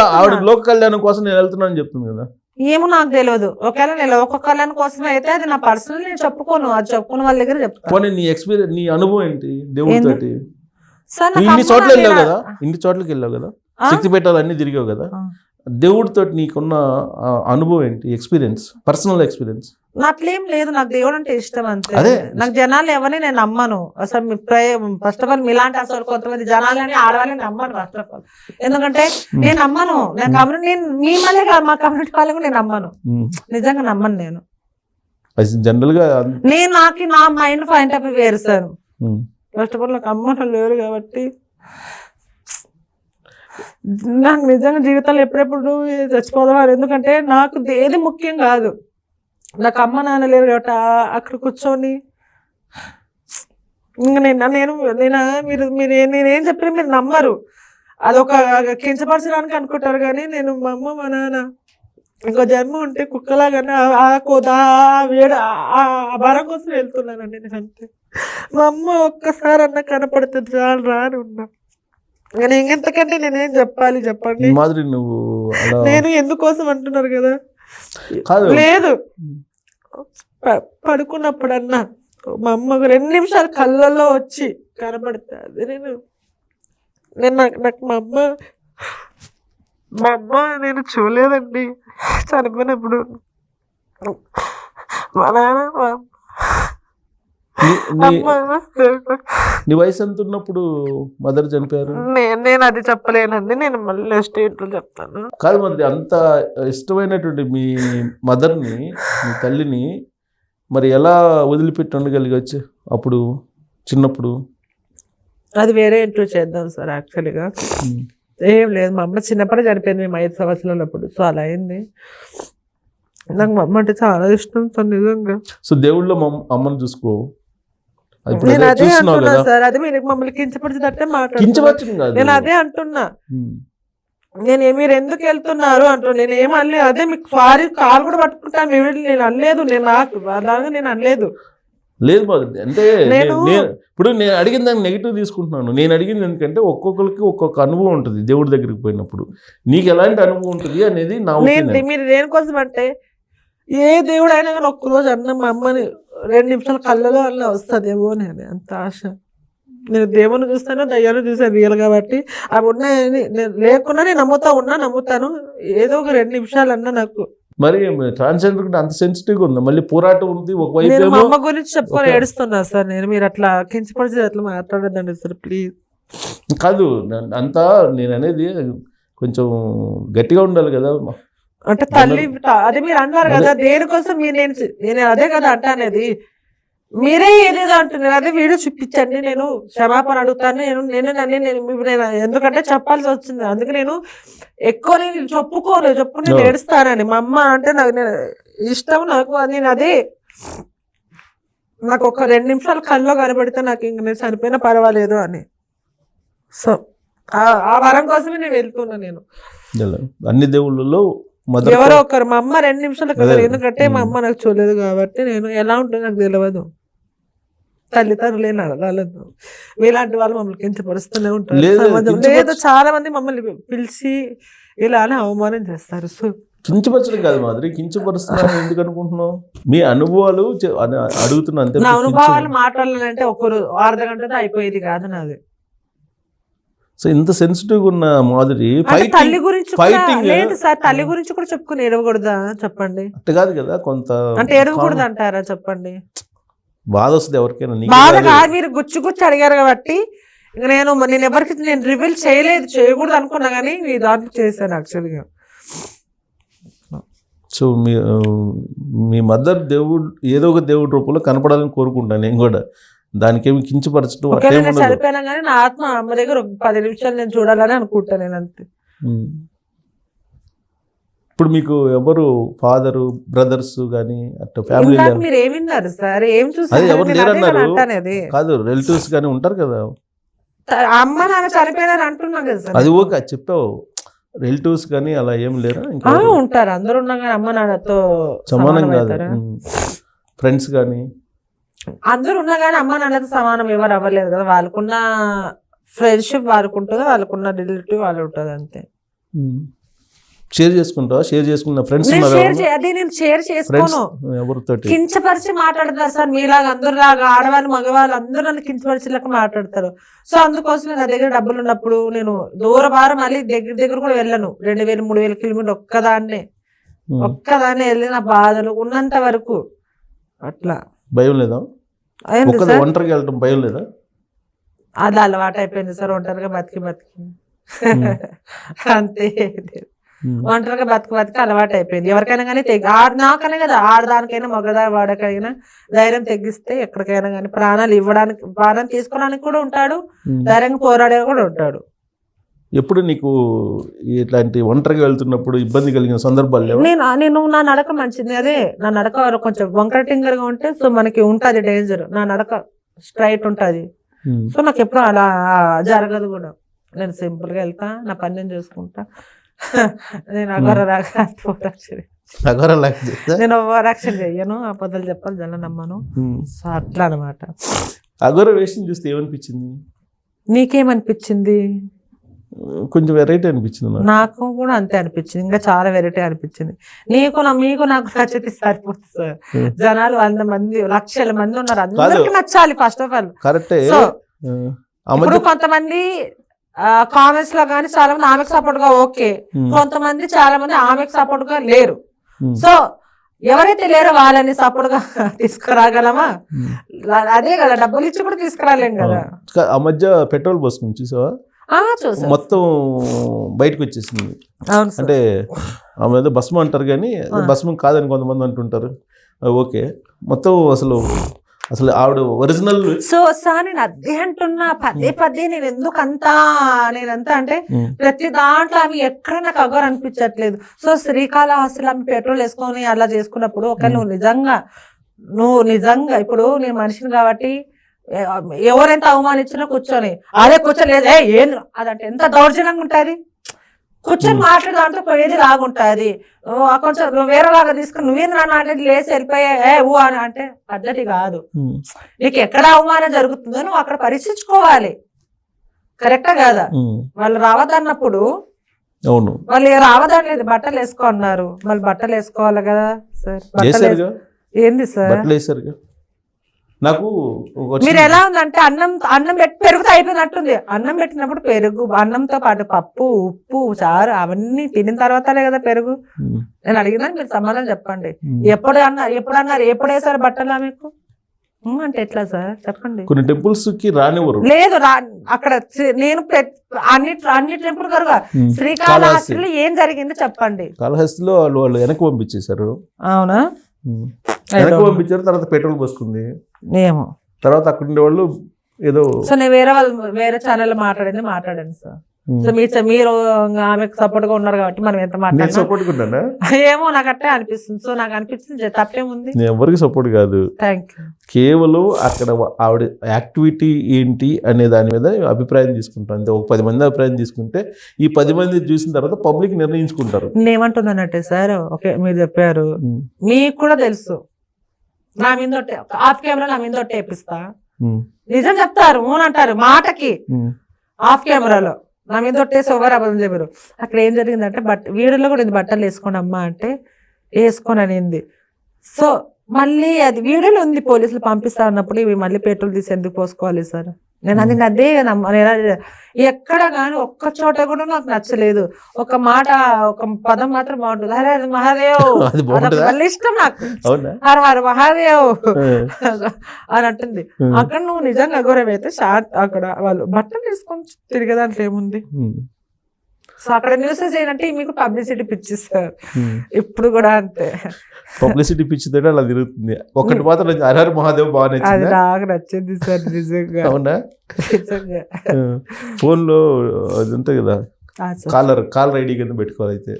లోక కళ్యాణం కోసం నేను వెళ్తున్నాను చెప్తుంది కదా. ఏమో నాకు తెలియదు. ఒకవేళ నేను లోక కళ్యాణం కోసం అయితే అది నా పర్సనల్, నేను చెప్పుకోను. అది చెప్పుకున్న వాళ్ళ దగ్గర చెప్తాను. నీ ఎక్స్పీరియన్స్, నీ అనుభవం ఏంటి దేవుడితో? ఇన్ని ఇన్ని చోట్లకి వెళ్ళావు కదా, శక్తి పీఠాలు అన్ని తిరిగావు కదా, దేవుడితో నీకున్న అనుభవం ఏంటి? Experience, personal experience. నాకేం లేదు, నాకు దేవుడు అంటే ఇష్టం అంతే. నాకు జనాలు ఎవరిని నేను నమ్మను అసలు. ఫస్ట్ ఆఫ్ ఆల్ మీలాంటి అసలు కొంతమంది జనాలని ఆడవాళ్ళని నమ్మను ఫస్ట్ ఆఫ్ ఆల్. ఎందుకంటే నేను నమ్మను. నేను కమ్యూనిటీ, నేను మీ మళ్ళీ మా కమ్యూనిటీ వాళ్ళకు నేను నమ్మను, నిజంగా నమ్మను. నేను జనరల్ గా నాకు నా మైండ్ పాయింట్ ఆఫ్ వ్యూ వేరు సార్. ఫస్ట్ ఆఫ్ ఆల్ నాకు అమ్మను లేరు కాబట్టి నాకు నిజంగా జీవితంలో ఎప్పుడెప్పుడు చచ్చిపోదాం. ఎందుకంటే నాకు ఏది ముఖ్యం కాదు. నాకు అమ్మ నాన్న లేరు కాబట్టి అక్కడ కూర్చొని ఇంకా నేనేం చెప్పినా మీరు నమ్మరు. అదొక కించపరచడానికి అనుకుంటారు. కానీ నేను మా అమ్మ మా నాన్న ఇంకో జన్మ ఉంటే కుక్కలాగానే ఆ భారం కోసం వెళ్తున్నానండి నేను, అంతే. మా అమ్మ ఒక్కసారి అన్న కనపడుతుంది చాలు రాని ఉన్నా. నేను ఇంకెంతకంటే నేనేం చెప్పాలి చెప్పండి? నేను ఎందుకోసం అంటున్నారు కదా. లేదు, పడుకున్నప్పుడన్నా మా అమ్మ 2 నిమిషాలు కళ్ళల్లో వచ్చి కనబడితే అది నాకు మా అమ్మ నేను చూడలేదండి చనిపోయినప్పుడు. మా నాన్న నీ వయసు ఎంత ఉన్నప్పుడు మదర్ చనిపోయారు? నేను అది చెప్పలేనండి, నేను మళ్ళీ స్టేట్లో చెప్తాను. కాదు, మరి అంత ఇష్టమైనటువంటి మీ మదర్ని, మీ తల్లిని మరి ఎలా వదిలిపెట్టి ఉండగలిగచ్చు అప్పుడు చిన్నప్పుడు? అది వేరే ఇంటర్వ్యూ చేద్దాం సార్. యాక్చువల్గా ఏం లేదు, మా అమ్మ చిన్నప్పుడు చనిపోయింది మేము 5 సంవత్సరాలప్పుడు. సో అలా అయింది. నాకు మా అమ్మ అంటే చాలా ఇష్టం సార్ నిజంగా. సో దేవుళ్ళో అమ్మని చూసుకో. నేను అదే అంటున్నా సార్, అదే మీరు మమ్మల్ని కించపరిచినట్టే మాట్లాడుతున్నా. నేను అదే అంటున్నా. మీరు ఎందుకు వెళ్తున్నారు అంటున్నా. నేను ఏమనలే. అదే మీకు సారీ కాలు కూడా పట్టుకుంటాను నేను అనలేదు. నేను అనలేదు. లేదు అంటే ఇప్పుడు నేను అడిగిన దాన్ని నెగిటివ్ తీసుకుంటున్నాను. నేను అడిగింది ఎందుకంటే ఒక్కొక్కరికి ఒక్కొక్క అనుభవం ఉంటుంది దేవుడి దగ్గరికి పోయినప్పుడు. నీకు ఎలాంటి అనుభవం ఉంటుంది అనేది నా ఒపీనియన్. మీరు దేనికోసం అంటే ఏ దేవుడు అయినా కానీ ఒక్కరోజు అన్న మా అమ్మని 2 నిమిషాల కళ్ళలో అలా వస్తుందేమో అని అంత ఆశ. నేను దేవుని చూస్తాను, దయ్యాన్ని చూసాను రియల్ కాబట్టి. అవి ఉన్నాయని లేకున్నా నేను నమ్ముతాను. ఏదో ఒక 2 నిమిషాలన్నా నాకు. మరి ట్రాన్స్జెండర్ అంత సెన్సిటివ్గా ఉంది, మళ్ళీ పోరాటం ఉంది ఒకవైపు నేను మా ఏమో. అమ్మ గురించి చెప్పుకొని ఏడుస్తున్నా సార్. మీరు అట్లా కించపరిచి అట్లా మాట్లాడదండి సార్ ప్లీజ్. కాదు అంతా నేను అనేది కొంచెం గట్టిగా ఉండాలి కదా. అంటే తల్లి అదే మీరు అన్నారు కదా, దేనికోసం నేను అదే కదా అంటానేది. మీరే ఏదేదో అంటున్నారు, అదే వీడియో చూపించండి, నేను క్షమాపణ అడుగుతాను. నేను ఎందుకంటే చెప్పాల్సి వచ్చింది, అందుకే నేను ఎక్కువ చెప్పుకుని నేను ఏడుస్తానని. మా అమ్మ అంటే నాకు ఇష్టం, నాకు నేను అదే నాకు ఒక 2 నిమిషాలు కల్లో కనబడితే నాకు ఇంక నేను చనిపోయినా పర్వాలేదు అని. సో ఆ వరం కోసమే నేను వెళ్తున్నా. నేను అన్ని దేవుళ్ళలో ఎవరో ఒకరు, మా అమ్మ 2 నిమిషాలు కదా, ఎందుకంటే మా అమ్మ నాకు చూడలేదు కాబట్టి నేను ఎలా ఉంటుందో నాకు తెలియదు. తల్లిదండ్రులే నడరాలేదు, ఇలాంటి వాళ్ళు మమ్మల్ని కించపరుస్తూనే ఉంటారు. లేదు చాలా మంది మమ్మల్ని పిలిచి ఇలా అని అవమానం చేస్తారు. సో కించపరచడం కాదు మాదిరి, కించపరుస్తున్నారు ఎందుకు అనుకుంటున్నావు? మీ అనుభవాలు అడుగుతున్నా అంతే. నా అనుభవాలు మాట్లాడాలంటే ఒకరు అర్ధగంటతో అయిపోయేది కాదు నాది. సో ఇంత సెన్సిటివ్ ఉన్న మాదిరి తల్లి గురించి లేదు సార్, తల్లి గురించి కూడా చెప్పుకుని ఏడవకూడదా చెప్పండి? అట్ట కాదు కదా, కొంత అంటే ఏడవకూడదు అంటారా చెప్పండి? బాధ వస్తుంది ఎవరికైనా. బాధ కాదు, మీరు గుచ్చి అడిగారు కాబట్టి నేను ఎవరికి రివీల్ చేయకూడదు అనుకున్నా కానీ మీ దాంట్లో చేశాను యాక్చువల్గా. సో మీ మదర్ దేవుడు ఏదో ఒక దేవుడి రూపంలో కనపడాలని కోరుకుంటాను నేను కూడా. దానికేమి కించపరచడం చనిపోయినా కానీ నా ఆత్మ అమ్మ దగ్గర ఒక 10 నిమిషాలు నేను చూడాలని అనుకుంటాను నేను అంతే. ఇప్పుడు మీకు ఎవరు ఫాదరు బ్రదర్స్ కానీ అట్లా ఫ్యామిలీ మీరు ఏమి విన్నారు సార్? ఏం చూసారు? ఎవరు లేరన్నారు కాదు, రిలేటివ్స్ కానీ ఉంటారు కదా. అమ్మ నాన్న చనిపోయినారు అంటున్నా కదా సార్. అది ఓకే చెప్పావు, రిలేటివ్స్ కానీ అలా ఏం లేరా? ఉంటారు, అందరూ ఉన్నా కానీ అమ్మ నాన్నతో సమానం కాదు. ఫ్రెండ్స్ కానీ అందరూ ఉన్నా కానీ అమ్మ నాన్నతో సమానం ఎవరు అవ్వలేదు కదా. వాళ్ళకున్న ఫ్రెండ్షిప్ వాళ్ళకు ఉంటుంది, వాళ్ళకున్న రిలేటివ్ వాళ్ళు ఉంటుంది అంతే. షేర్ చేసుకుంటావా? షేర్ చేసుకున్న ఫ్రెండ్స్ అది నేను షేర్ చేసుకోను. కించపరిచి మాట్లాడతారు సార్ మీలాగా, అందరులాగా ఆడవాళ్ళు మగవాళ్ళు అందరూ నన్ను కించపరిచేలాగా మాట్లాడతారు. సో అందుకోసం నా దగ్గర డబ్బులు ఉన్నప్పుడు నేను దూరభారం మళ్ళీ దగ్గర కూడా వెళ్ళను. 2000-3000 కిలోమీటర్లు ఒక్కదాన్నే వెళ్ళి నా బాధలు ఉన్నంత వరకు అట్లా. భయం లేదా? ఒంటరిగా వెళ్ళడం భయం లేదా? అది అలవాటు అయిపోయింది సార్, ఒంటరిగా బతికి అంతే. ఒంటరిగా బతికి అలవాటు అయిపోయింది. ఎవరికైనా కానీ నాకనే కదా, ఆడదానికైనా వాడకైనా ధైర్యం తెగిస్తే ఎక్కడికైనా కానీ ప్రాణాలు ఇవ్వడానికి, ప్రాణం తీసుకోవడానికి కూడా ఉంటాడు, ధైర్యంగా పోరాడే కూడా ఉంటాడు. ఎప్పుడు నీకు ఇట్లాంటి ఒంటరిగా వెళ్తున్నప్పుడు ఇబ్బంది కలిగిన సందర్భాలు లేవు? నేను నా నడక మంచిది, అదే నా నడక కొంచెం వంకర టింగర్గా ఉంటే సో మనకి ఉంటది డేంజర్. నా నడక స్ట్రైట్ ఉంటది, సో నాకు ఎప్పుడు అలా జరగదు కూడా. నేను సింపుల్ గా వెళ్తా, నా పని నేను చూసుకుంటా. నేను నేను ఓవరాక్షన్ చెయ్యను, అబద్ధాలు చెప్పాలి జన నమ్మను. సో అట్లా అనమాట. అఘోర వేషం చూస్తే ఏమనిపించింది? నీకేమనిపించింది? కొంచెం వెరైటీ అనిపించింది నాకు కూడా అంతే అనిపించింది, ఇంకా చాలా వెరైటీ అనిపించింది. మీకు నాకు నచ్చితే సరిపోతుంది సార్. జనాలు 100 మంది 1,00,000 మంది ఉన్నారు, అందరికి నచ్చాలి ఫస్ట్ ఆఫ్ ఆల్. కరెక్టే. ఇప్పుడు కొంతమంది కామెంట్స్ లో కానీ చాలా మంది ఆమెకు సపోర్ట్ గా ఓకే, కొంతమంది చాలా మంది ఆమెకు సపోర్ట్ గా లేరు. సో ఎవరైతే లేరో వాళ్ళని సపోర్ట్ గా తీసుకురాగలమా? అదే కదా, డబ్బులు ఇచ్చి కూడా తీసుకురాలేం కదా. ఆ మధ్య పెట్రోల్ పోసుకుని చూసావా? మొత్తం బయటకు వచ్చేసింది. అంటే ఆమె ఏదో భస్మం అంటారు కానీ భస్మం కాదని కొంతమంది అంటుంటారు. ఓకే, మొత్తం అసలు ఆవిడ ఒరిజినల్. సో సార్ నేను అదే అంటున్నా, పదే నేను ఎందుకంతా నేనంతా అంటే ప్రతి దాంట్లో ఆమె ఎక్కడ నాకు అగోర అనిపించట్లేదు. సో శ్రీకాళహస్తిలో ఆమె పెట్రోల్ వేసుకొని అలా చేసుకున్నప్పుడు ఒకవేళ నువ్వు నిజంగా ఇప్పుడు నేను మనిషిని కాబట్టి ఎవరెంత అవమానించినా కూర్చొని కూర్చోలేదు ఏం అదంటే ఎంత దౌర్జన్యంగా ఉంటుంది. కూర్చొని మాట్లాడే దాంట్లో పోయేది లాగుంటుంది. కొంచెం నువ్వు వేరేలాగా తీసుకుని నువ్వేంద్ర నాటేది లేసి వెళ్ళిపోయా ఊ అని అంటే పద్ధతి కాదు. నీకు ఎక్కడ అవమానం జరుగుతుందో నువ్వు అక్కడ పరీక్షించుకోవాలి, కరెక్టా కాదా? వాళ్ళు రావద్దన్నప్పుడు వాళ్ళు రావదనలేదు, బట్టలు వేసుకో అన్నారు, మళ్ళీ బట్టలు వేసుకోవాలి కదా సార్. ఏంది సార్ నాకు ఒక మీరు ఎలా ఉందంటే అన్నం పెట్టి పెరుగుతో అయిపోయినట్టుంది. అన్నం పెట్టినప్పుడు పెరుగు, అన్నంతో పాటు పప్పు, ఉప్పు, చారు అవన్నీ తినిన తర్వాతనే కదా పెరుగు. నేను అడిగినా మీరు సమాధానం చెప్పండి. ఎప్పుడు వేసారు బట్టలా మీకు అంటే ఎట్లా సార్ చెప్పండి. కొన్ని టెంపుల్స్ కి రానివ్వరు. లేదు అక్కడ నేను అన్ని టెంపుల్ కరుగా శ్రీకాళహస్తిలో ఏం జరిగిందో చెప్పండి. కాళహస్తిలో వాళ్ళు వెనక్కి పంపించేశారు. అవునా? వెనక్కి పంపించారు, తర్వాత పెట్రోల్ పోసుకుంది. ఏమో తర్వాత అక్కడ ఉండే వాళ్ళు ఏదో. సో నేను వేరే ఛానల్ మాట్లాడండి సార్. సో మీరు ఆమెకు సపోర్ట్ గా ఉన్నారు కాబట్టి మనం ఎంత మాట్లాడాలి. సపోర్ట్ ఉన్నానా? ఏమో నాకు అట్టే అనిపిస్తుంది. సో నాకు అనిపిస్తుంది తప్పేముంది. నేను ఎవరికి సపోర్ట్ కాదు. Thank you. కేవలం అక్కడ ఆవిడ యాక్టివిటీ ఏంటి అనే దాని మీద అభిప్రాయం తీసుకుంటాను అంతే. ఒక 10 మంది అభిప్రాయం తీసుకుంటే ఈ 10 మంది చూసిన తర్వాత పబ్లిక్ నిర్ణయించుకుంటారు. నేనేమంటున్నానంటే సార్, ఓకే మీరు చెప్పారు, మీకు కూడా తెలుసు నా మీద ఆఫ్ కెమెరా నా మీద వేపిస్తా, నిజం చెప్తారు అంటారు మాటకి, ఆఫ్ కెమెరాలో నా మీద ఒట్టేసి ఎవరు అబద్ధం చెప్పారు. అక్కడ ఏం జరిగిందంటే వీడియోలో కూడా ఇది బట్టలు వేసుకోండి అమ్మా అంటే వేసుకొని అనింది. సో మళ్ళీ అది వీడియోలో ఉంది, పోలీసులు పంపిస్తా అన్నప్పుడు ఇవి మళ్ళీ పెట్రోల్ తీసి ఎందుకు పోసుకోవాలి సార్? నేను అదే ఎక్కడ కానీ ఒక్క చోట కూడా నాకు నచ్చలేదు. ఒక పదం మాత్రం బాగుంటుంది, హర హర మహాదేవ్, మళ్ళీ ఇష్టం నాకు, హర హర మహాదేవ్ అని అంటుంది. అక్కడ నువ్వు నిజంగా అఘోరం అయితే అక్కడ వాళ్ళు బట్టలు వేసుకొని తిరిగే దాంట్లో ఏముంది? సో అక్కడ న్యూసెస్ ఏంటంటే మీకు పబ్లిసిటీ పిచ్చిస్తారు. ఇప్పుడు కూడా అంతే, పబ్లిసిటీ పిచ్చితే అలా తిరుగుతుంది. ఒకటి మాత్రం హరహర మహాదేవ్ బాగా నచ్చింది. అది నాకు నచ్చింది సార్ నిజంగా. అవునా? ఫోన్ లో అది ఉంటాయి కదా, కాలర్ ఐడి కింద పెట్టుకోవాలి అయితే.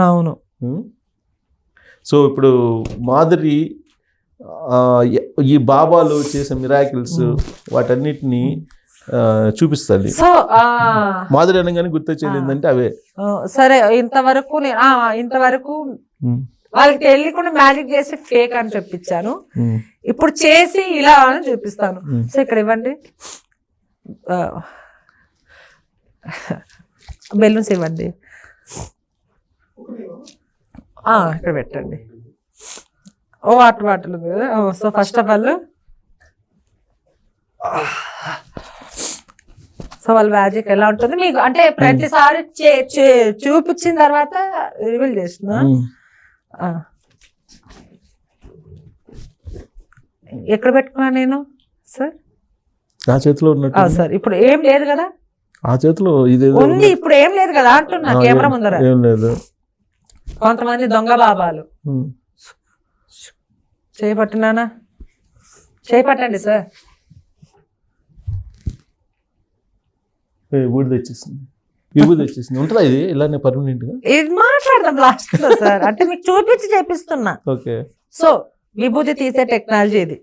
అవును. సో ఇప్పుడు మాధురి ఈ బాబాలు చేసే మిరాకిల్స్ వాటన్నిటిని చూపిస్తుంది. సో మాధురి అనగానే గుర్తొచ్చేది ఏంటంటే అవే. సరే ఇంతవరకు వాళ్ళకి తెలియకుండా మ్యాజిక్ చేసి ఫేక్ అని చెప్పించాను. ఇప్పుడు చేసి ఇలా అని చూపిస్తాను. సో ఇక్కడ ఇవ్వండి, బెలూన్స్ ఇవ్వండి, ఇక్కడ పెట్టండి. వాటర్ బాటిల్ ఉంది కదా. So first of all so వాళ్ళ మ్యాజిక్ ఎలా ఉంటుంది మీకు అంటే ప్రతిసారి చూపించిన తర్వాత రివీల్ చేస్తున్నా. ఎక్కడ పెట్టుకున్నా నేను సార్? ఆ చేతిలో ఉన్నట్టు సార్. ఇప్పుడు ఏం లేదు కదా ఆ చేతిలో, ఇది ఉంది ఇప్పుడు ఏం లేదు కదా అంటున్నా కెమెరా ముందర. ఏం లేదు. కొంతమంది దొంగ బాబాలు చేపట్టినానా? చేపట్టండి సార్. ఊడి తెచ్చేసింది, విభూది తెచ్చేసింది. ఉంటుందా ఇది ఇలానే పర్మనెంట్ గా? ఇది మాట్లాడదాం లాస్ట్ లో సార్, అంటే మీకు చూపించి చేపిస్తున్నా. ఓకే. సో విభూతి తీసే టెక్నాలజీ ఇది.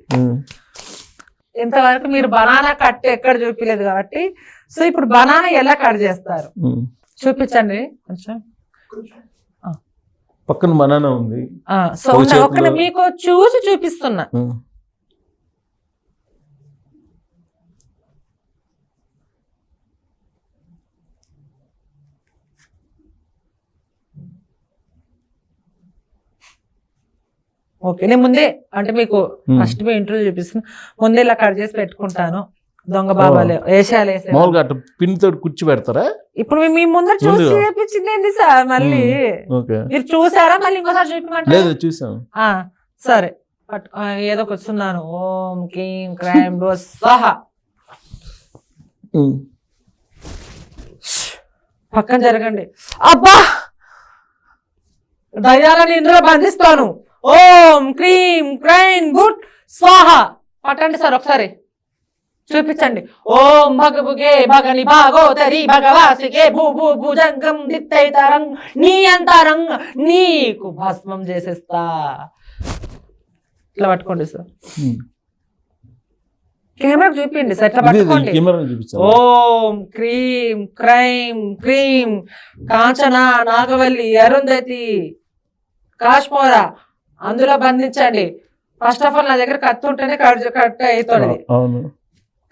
ఇంతవరకు మీరు బనానా కట్ ఎక్కడ చూపించలేదు కాబట్టి, సో ఇప్పుడు బనానా ఎలా కట్ చేస్తారు చూపించండి కొంచెం. పక్కన బనానా ఉంది. సో ఒక్క మీకు చూసి చూపిస్తున్నా. ఓకే, నేను ముందే అంటే మీకు ఫస్ట్ మీ ఇంటర్వ్యూ చూపిస్తున్నా, ముందే ఇలా కట్ చేసి పెట్టుకుంటాను. దొంగ బాబాలు వేషాలు వేసే పిన్ తోటి కూర్చి పెడతారా? ఇప్పుడు మీ ముందర చూసి చేపించింది ఏంటి సార్? మళ్ళీ మీరు చూసారా? మళ్ళీ ఇంకోసారి చూపించమంటారా? చూసాం. సరే ఏదో కూర్చున్నాను. ఓం క్లీం క్రైం స్వాహా. పక్కన జరగండి. అబ్బా, దయ్యాలని ఇందులో బంధిస్తాను. ఓం క్రీం క్రైం గుడ్ స్వాహా. పట్టండి సార్ ఒకసారి చూపించండి. ఓం భగభుగే భగని భాగోతరి భగవాసికే భూ భూ భుజంగం దిత్తైతరంగ్ నీ అంతరంగ నీకు భస్మం చేసేస్తా. ఇట్లా పట్టుకోండి సార్, కెమెరా చూపించండి సార్, ఇట్లా పట్టుకోండి. ఓం క్రీం క్రైం క్రీం కాంచన నాగవల్లి అరుంధతి కాశ్మోరా అందులో బంధించండి. ఫస్ట్ ఆఫ్ ఆల్ నా దగ్గర కత్తి ఉంటేనే కట్ అవుతుంది.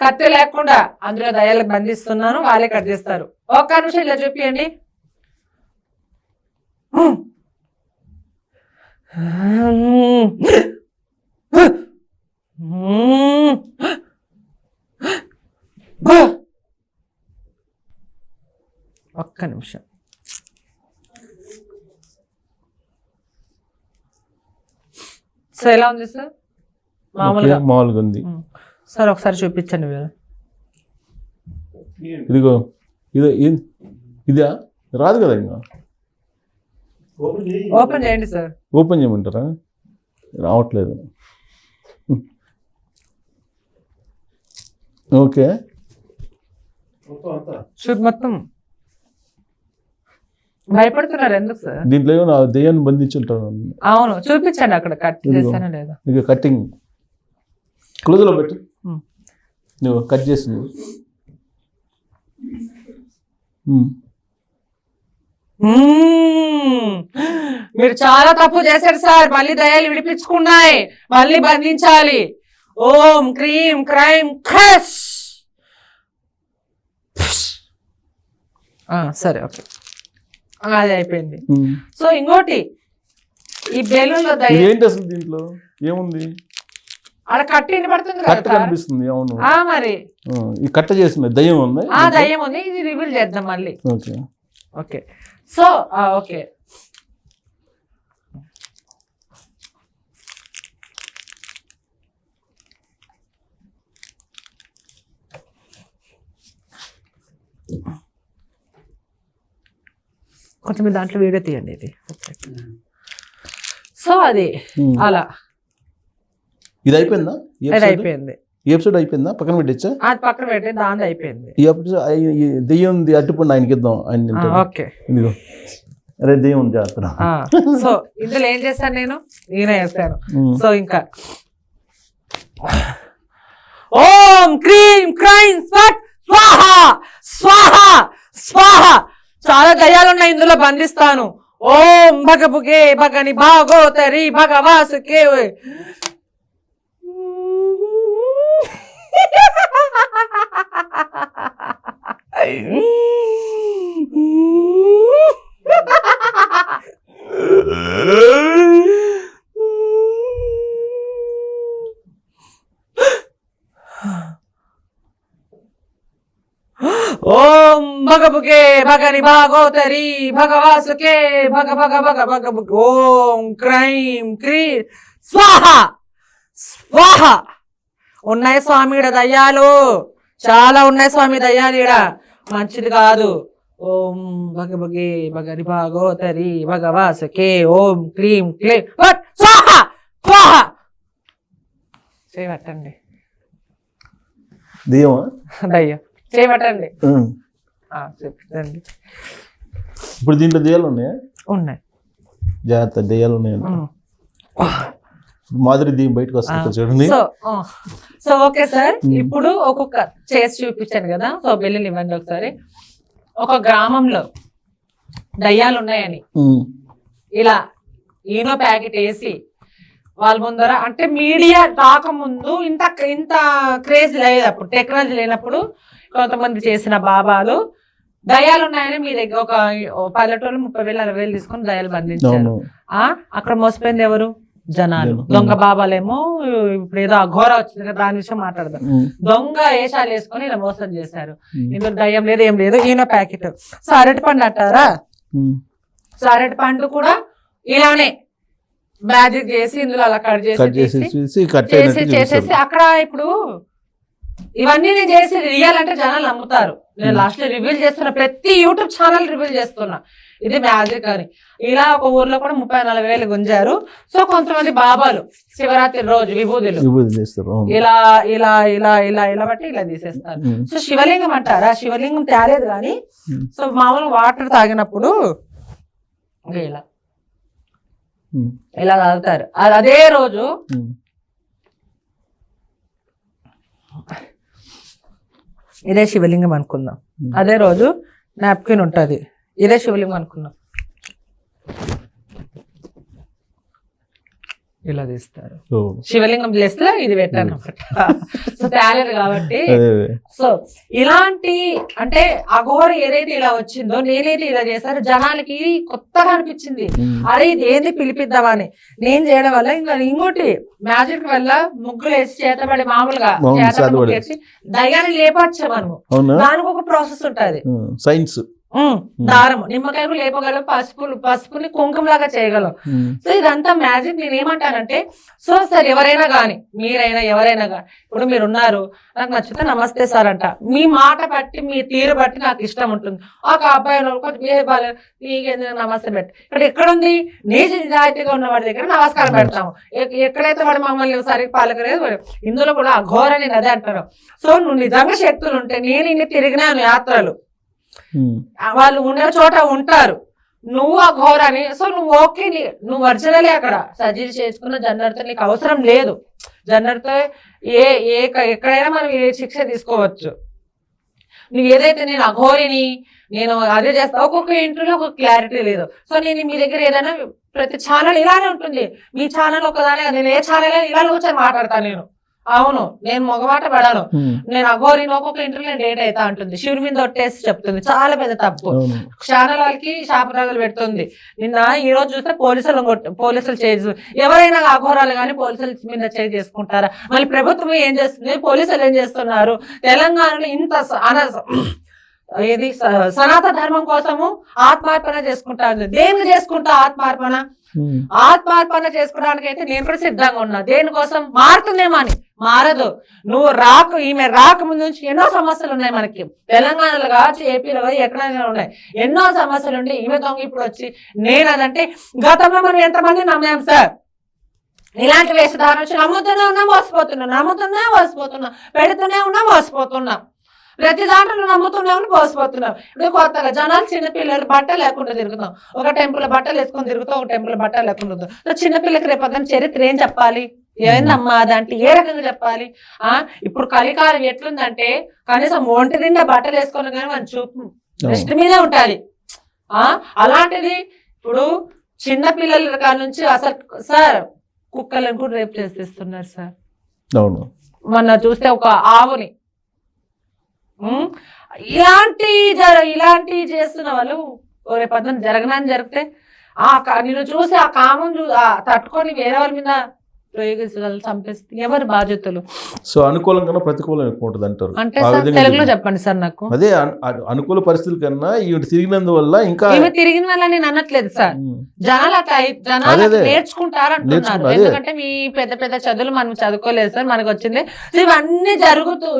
కత్తి లేకుండా అందులో దయ్యాలకు బంధిస్తున్నాను, వాళ్ళే కట్ చేస్తారు. ఒక్క నిమిషం ఇలా చూపియండి. ఒక్క నిమిషం. సో ఎలా ఉంది సార్? మామూలుగా మామూలుగా ఉంది. సార్ ఒకసారి చూపించండి మీరు. ఇదిగో ఇదా రాదు కదా ఇంకా. ఓపెన్ చేయండి సార్. ఓపెన్ చేయమంటారా? రావట్లేదు. ఓకే మొత్తం భయపడుతున్నారు ఎందుకు సార్? దీంట్లో ఏమో దెయ్యాన్ని బంధించుంటారు. అవును చూపించండి అక్కడ కట్ చేశానా లేదా. ఇక కటింగ్ క్లోజ్ లో పెట్టు. నువ్వు కట్ చేసి మీరు చాలా తప్పు చేశారు సార్. మళ్ళీ దయాలు విడిపించుకున్నాయి, మళ్ళీ బంధించాలి. ఓం క్రీం క్రైమ్ ఖస్. సరే ఓకే అది అయిపోయింది. సో ఇంకోటి ఈ బెలూన్లో ఏంటి అసలు దీంట్లో ఏముంది? ఆడ కట్ట వినపడుతుంది కట్ట కనిపిస్తుంది. అవును మరి ఈ కట్ట చేసిన దయ్యం ఉంది. దయ్యం ఉంది. ఇది రివీల్ చేద్దాం మళ్ళీ. ఓకే ఓకే సో ఓకే కొంచెం దాంట్లో వీడియో తీయండి ఇది. సో అది అలా ఇది అయిపోయిందా? అది అయిపోయింది. ఈ ఎపిసోడ్ అయిపోయిందా? పక్కన పెట్టచ్చా? అది పక్కన పెట్టి దాని అయిపోయింది. ఈ ఎపిసోడ్ దెయ్యం అట్టుపండి ఆయనకి ఇద్దాం. ఆయన ఓకే ఇదిగో అరే దెయ్యం చేస్తున్నా. సో ఇందులో ఏం చేశాను నేను? నేనే చేస్తాను. సో ఇంకా ఓం క్రీం క్రైం స్వాహ స్వాహ స్వాహ. చాలా దయ్యాలు ఉన్నాయి ఇందులో, బంధిస్తాను. ఓం భగభుగే భగని భాగోతరి భగవాసుకే. ఓం భగభుగే భగని భాగోతరి భగవాసుకే భగ భగ భగ భగ భగ. ఓం క్రైం క్రీ స్వాహ స్వాహ. ఉన్నాయి స్వామి ఈడ దయ్యాలు, చాలా ఉన్నాయి స్వామి దయ్యాలు ఈడ. మంచిది కాదు. ఓం భగభగే భగని భాగోతరి భగవాసుకే ఓం క్లీం క్లీం స్వాహ స్వాహ. చేయబట్టండి దెయ్యమా? దయ్యం చేయబట్టండి. చెప్తండి. ఇప్పుడు దీంట్లో దెయ్యాలు ఉన్నాయా? ఉన్నాయి. జాగ్రత్త, దెయ్యాలు ఉన్నాయి. మాదిరి దెయ్యం బయటకు వస్తుంది చూడండి. సో ఓకే సార్, ఇప్పుడు ఒక్కొక్క చేసి చూపించాను కదా. సో బిల్లులు ఇవ్వండి ఒకసారి. ఒక గ్రామంలో దయ్యాలు ఉన్నాయని ఇలా ఈనో ప్యాకెట్ వేసి వాళ్ళ ముందర, అంటే మీడియా రాకముందు ఇంత క్రేజ్ లేదు, అప్పుడు టెక్నాలజీ లేనప్పుడు కొంతమంది చేసిన బాబాలు దయ్యాలు ఉన్నాయని మీ దగ్గర ఒక పల్లెటూరు 30,000 60,000 తీసుకొని దయ్యాలు బంధించారు. అక్కడ మోసపోయింది ఎవరు? జనాలు. దొంగ బాబాలేమో ఇప్పుడు ఏదో అఘోర వచ్చింది కదా, దాని విషయం మాట్లాడదాం. దొంగ వేషాలు వేసుకొని ఇలా మోసం చేశారు. ఇందులో దయ్యం లేదు ఏం లేదు. ఈయన ప్యాకెట్. సో అరటిపండు అంటారా? సో అరటిపండు కూడా ఇలానే మ్యాజిక్ చేసి ఇందులో అలా కట్ చేసేసి అక్కడ ఇప్పుడు ఇవన్నీ నేను చేసి రియల్ అంటే జనాలు నమ్ముతారు. నేను లాస్ట్ లో రివీల్ చేస్తున్నా, ప్రతి యూట్యూబ్ ఛానల్ రివీల్ చేస్తున్నా ఇది మ్యాజిక్ అని. ఇలా ఒక ఊర్లో కూడా 30,000-40,000 గుంజారు. సో కొంతమంది బాబాలు శివరాత్రి రోజు విభూతులు ఇలా ఇలా ఇలా ఇలా ఇలా బట్టి ఇలా తీసేస్తారు. సో శివలింగం అంటారా? శివలింగం తేలేదు కానీ, సో మామూలుగా వాటర్ తాగినప్పుడు ఇలా ఇలా తాగుతారు. అదే రోజు ఇదే శివలింగం అనుకుందాం. అదే రోజు నాప్కిన్ ఉంటుంది, ఇదే శివలింగం అనుకున్నాం. ఇలా తీస్తారు. శివలింగం ప్లేస్ లో ఇది పెట్టాను అనమాట. సో తేలేదు కాబట్టి. సో ఇలాంటి అంటే అఘోర ఏదైతే ఇలా వచ్చిందో, నేనైతే ఇలా చేశారు, జనాలకి కొత్తగా అనిపించింది. అరే ఇది ఏంది పిలిపిద్దామని నేను చేయడం వల్ల. ఇంకా ఇంకోటి మ్యాజిక్ వల్ల ముగ్గులు వేసి చేతబడి మామూలుగా చేతబడి ముగ్గు వేసి దయ్యాన్ని లేపచ్చు మనము. దానికి ఒక ప్రాసెస్ ఉంటది, సైన్స్. దారం, నిమ్మకాయలు లేపగలం, పసుపుని కుంకుమలాగా చేయగలం. సో ఇదంతా మ్యాజిక్. నేను ఏమంటానంటే, సో సార్ ఎవరైనా కానీ, మీరైనా ఎవరైనా కానీ, ఇప్పుడు మీరు ఉన్నారు, నాకు నచ్చితే నమస్తే సార్ అంట, మీ మాట బట్టి మీ తీరు బట్టి నాకు ఇష్టం ఉంటుంది. ఒక అబ్బాయి కొంచెం బిహేవ్ బాగాలేదు, నీకేందుకు నమస్తే పెట్టి, ఇక్కడ ఎక్కడుంది నీతి నిజాయితీగా ఉన్న వాడి దగ్గర నమస్కారం పెడతాము. ఎక్కడైతే వాడు మమ్మల్ని సరిగ్గా పాలకలేదు, ఇందులో కూడా అఘోరని అదే అంటారు. సో నువ్వు నిజంగా శక్తులు ఉంటే, నేను ఇన్ని తిరిగినాను యాత్రలు, వాళ్ళు ఉన్న చోట ఉంటారు, నువ్వు ఆ ఘోరాని, సో నువ్వు ఓకే, నువ్వు ఒరిజినలే అక్కడ సర్జరీ చేసుకున్న జన్నర్తో నీకు అవసరం లేదు. జన్నర్తో ఎక్కడైనా మనం ఏ శిక్ష తీసుకోవచ్చు. నువ్వు ఏదైతే నేను అఘోరిని, నేను అదే చేస్తా, ఒక్కొక్క ఇంటర్వ్యూలో ఒక క్లారిటీ లేదు. సో నేను మీ దగ్గర ఏదైనా ప్రతి ఛానల్ ఇలానే ఉంటుంది, మీ ఛానల్ ఒకదానే, నేను ఏ ఛానల్ ఇలా వచ్చి మాట్లాడతాను. నేను అవును, నేను మొగమాట పడాను, నేను అఘోరిని ఒక్కొక్క ఇంటర్వ్యూ డేట్ అవుతా అంటుంది, శివుడి మీద ఒట్టేసి చెప్తుంది, చాలా పెద్ద తప్పు. ఛానల్ వాళ్ళకి శాపరాగాలు పెడుతుంది. నిన్న ఈ రోజు చూస్తే పోలీసులు చేసి, ఎవరైనా అఘోరాలు కానీ పోలీసుల మీద చేసుకుంటారా? మళ్ళీ ప్రభుత్వం ఏం చేస్తుంది, పోలీసులు ఏం చేస్తున్నారు? తెలంగాణలో ఇంత ఏది సనాతన ధర్మం కోసము ఆత్మార్పణ చేసుకుంటా, దేనికి చేసుకుంటా ఆత్మార్పణ? ఆత్మార్పణ చేసుకోవడానికి అయితే నేను కూడా సిద్ధంగా ఉన్నా. దేనికోసం? మారుతుందేమో అని. మారదు. నువ్వు ఈమె రాకముందు నుంచి ఎన్నో సమస్యలు ఉన్నాయి మనకి, తెలంగాణలో కావచ్చు, ఏపీలో కావచ్చు, ఎక్కడైనా ఉన్నాయి ఎన్నో సమస్యలు ఉండి, ఈమె దొంగ ఇప్పుడు వచ్చి నేను అదంటే, గతంలో మనం ఎంతమంది నమ్మాం సార్? ఇలాంటి వేషధారణ వచ్చి నమ్ముతూనే ఉన్నా మోసపోతున్నా, పెడుతూనే ఉన్నా మోసపోతున్నా, ప్రతి దాంట్లో నమ్ముతూనే మోసపోతున్నాం. ఇప్పుడు కొత్తగా జనాలు చిన్నపిల్లలు బట్టలు లేకుండా తిరుగుతాం, ఒక టెంపుల్ బట్టలు వేసుకొని తిరుగుతాం, ఒక టెంపుల్ బట్టలు లేకుండా తిరుగుతాం. చిన్నపిల్లకి రేపొద్దున చరిత్ర ఏం చెప్పాలి? ఏందమ్మా అదంటే ఏ రకంగా చెప్పాలి? ఇప్పుడు కలికాలం ఎట్లుందంటే, కనీసం ఒంటి నిండా బట్టలు వేసుకొని కానీ మన చూపు దృష్టి మీదే ఉండాలి. అలాంటిది ఇప్పుడు చిన్న పిల్లల కాడ నుంచి అసలు సార్ కుక్కలను కూడా రేపు చేసేస్తున్నారు సార్. మొన్న చూస్తే ఒక ఆవుని ఇలాంటి చేస్తున్న వాళ్ళు రేపు జరగనని జరిగితే నిన్ను చూసి ఆ కామం తట్టుకొని వేరే వాళ్ళ మీద ప్రయోగించాలి, చంపేస్తే ఎవరు బాధ్యతలు? సో అనుకూలం కన్నా ప్రతికూలం ఎక్కువ ఉంటుంది అంటారు. అంటే తెలుగులో చెప్పండి సార్ నాకు. అదే అనుకూల పరిస్థితుల కన్నా ఈవిడ తిరిగినందువల్ల, ఇంకా తిరిగిన వల్ల నేను అనట్లేదు సార్, జనాలు నేర్చుకుంటారు అంటున్నారు. ఎందుకంటే మీ పెద్ద పెద్ద చదువులు మనం చదువుకోలేదు సార్, మనకు వచ్చింది. సో ఇవన్నీ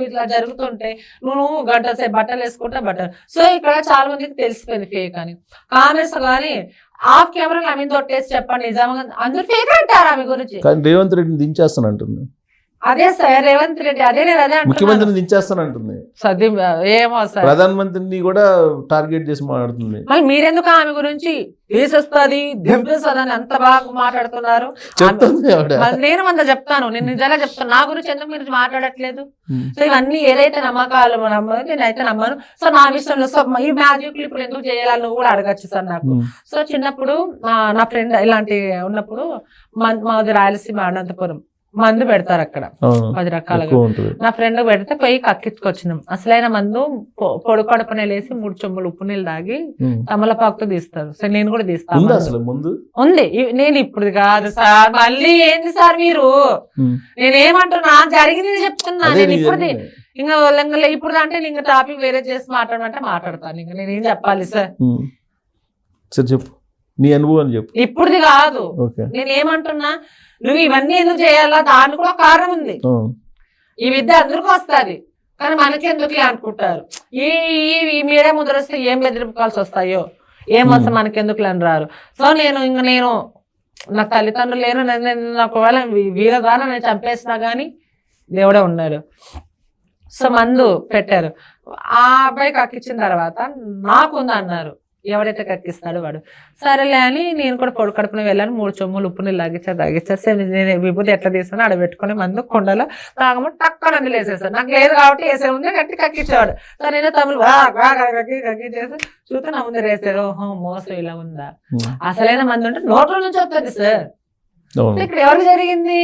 ఇట్లా జరుగుతుంటే నువ్వు గంట సేపు బట్టలు వేసుకుంటా బట్టలు. సో ఇక్కడ చాలా మందికి తెలిసిపోయింది ఫేక్ అని. కామెంట్స్ కానీ ఆఫ్ కెమెరా ఆమె తొట్టేసి చెప్పండి, నిజంగా అందరూ ఫేక్ అంటారు ఆమె గురించి. రేవంత్ రెడ్డిని దించేస్తానంటుంది. అదే సార్ రేవంత్ రెడ్డి, అదే ముఖ్యమంత్రిని దించేస్తానంటుంది. ఏమో సార్, ప్రధానమంత్రిని కూడా టార్గెట్ చేసి మాట్లాడుతుంది. మళ్ళీ మీరెందుకు ఆమె గురించి తీసేస్తుంది దింపేస్తుంది అని అంత బాగా మాట్లాడుతున్నారు? నేను అంత చెప్తాను, నేను నిజంగా చెప్తాను, నా గురించి ఎందుకు మీరు మాట్లాడట్లేదు? సో ఇవన్నీ ఏదైతే నమ్మకాలు నమ్మదు, నేనైతే నమ్మను. సో నా విషయంలో సో ఈ మ్యాజిక్లు ఇప్పుడు ఎందుకు చేయాలని నువ్వు కూడా అడగచ్చు సార్ నాకు. సో చిన్నప్పుడు నా ఫ్రెండ్ ఇలాంటి ఉన్నప్పుడు మాది రాయలసీమ అనంతపురం, మందు పెడతారు అక్కడ 10 రకాలుగా. నా ఫ్రెండ్ పెడితే పోయి కక్కించుకొచ్చినాం. అసలైన మందు పొడి కడుపునే లేసి 3 చెంబులు ఉప్పు నీళ్ళు తాగి తమలపాకుతో తీస్తారు. సో నేను కూడా తీస్తాను. ఉంది. నేను ఇప్పుడు కాదు సార్, మళ్ళీ ఏంది సార్ మీరు? నేనేమంటున్నా జరిగింది చెప్తున్నా. నేను ఇప్పుడు ఇప్పుడు అంటే ఇంకా టాపిక్ వేరే చేసి మాట్లాడమంటే మాట్లాడతాను. ఇంకా నేనేం చెప్పాలి సార్? చెప్పు, నీ అనుభవం చెప్పు. ఇప్పుడుది కాదు, నేనేమంటున్నా, నువ్వు ఇవన్నీ ఎందుకు చేయాలా? దానికి కూడా కారణం ఉంది. ఈ విద్య అందరికీ వస్తుంది, కానీ మనకి ఎందుకులే అనుకుంటారు. ఈ మీడియా ముందర వస్తే ఏం బెదిరింపుకాల్సి వస్తాయో, ఏం వస్తే మనకి ఎందుకులే అని రారు. సో నేను నాకు తల్లిదండ్రులు లేరు, నాకు ఒకవేళ వీళ్ళ ద్వారా నేను చంపేసినా కానీ దేవుడే ఉన్నాడు. సో మందు పెట్టారు, ఆ అబ్బాయికి కక్కించిన తర్వాత నాకుంది అన్నారు. ఎవరైతే కక్కిస్తాడో వాడు. సరేలే అని నేను కూడా పొడి కడుపున వెళ్ళాను. 3 చెంబులు ఉప్పు నీళ్ళు తాగిచ్చారు. నేను విభూతి ఎట్లా తీసాను ఆడ పెట్టుకుని మందు కొండలో తాగమని టక్కన అందులో వేసేసాను. నాకు లేదు కాబట్టి వేసే ముందే గట్టి కక్కించేవాడు. సరే నేను తమిళ కక్కించేసి చూస్తే నా ముందు వేసారు. ఓహో మోసం ఇలా ఉందా? అసలైన మంది ఉంటే నోట్ల నుంచి వస్తుంది సార్. ఇక్కడ ఎవరికి జరిగింది?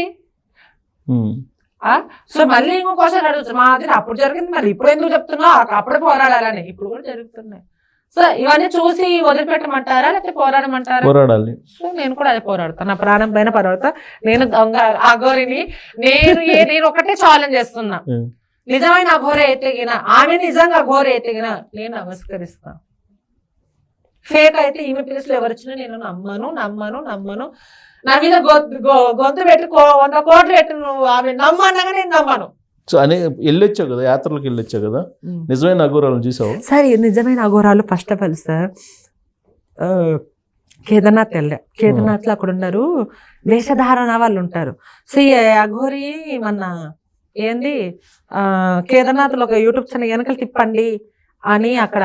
సో మళ్ళీ ఇంకో క్వశ్చన్ అడుగుతుంది, మా అది అప్పుడు జరిగింది, మరి ఇప్పుడు ఎందుకు చెప్తున్నావు? అప్పుడే పోరాడాలని. ఇప్పుడు కూడా జరుగుతున్నాయి. సో ఇవన్నీ చూసి వదిలిపెట్టమంటారా లేకపోతే పోరాడమంటారా? పోరాడాలి. సో నేను కూడా అదే పోరాడతాను, నా ప్రాణం పైన పర్వతా. నేను అఘోరిని, నేను ఒకటే ఛాలెంజ్ చేస్తున్నా. నిజమైన అఘోర ఎత్తిగిన, ఆమె నిజంగా అఘోర ఎత్తిగిన నేను నమస్కరిస్తాను. ఫేక్ అయితే ఈమె ప్లేస్ లో ఎవరు వచ్చినా నేను నమ్మను. నా మీద గొంతు పెట్టి 100 కోట్లు పెట్టు, నువ్వు ఆమె నమ్మన్నగా నేను నమ్మను. సో అని వెళ్ళొచ్చావు కదా, యాత్రలకు వెళ్ళొచ్చావు కదా, నిజమైన అఘోరాలను చూసావు? సార్ నిజమైన అఘోరాలు first of all sir Kedarnath Kedarnath లో అక్కడ ఉన్నారు వేషధారణ వాళ్ళు ఉంటారు. సో ఈ అఘోరి మన ఏంది కేదార్నాథ్ లో ఒక యూట్యూబ్ ఛానల్ వెనకలు తిప్పండి అని అక్కడ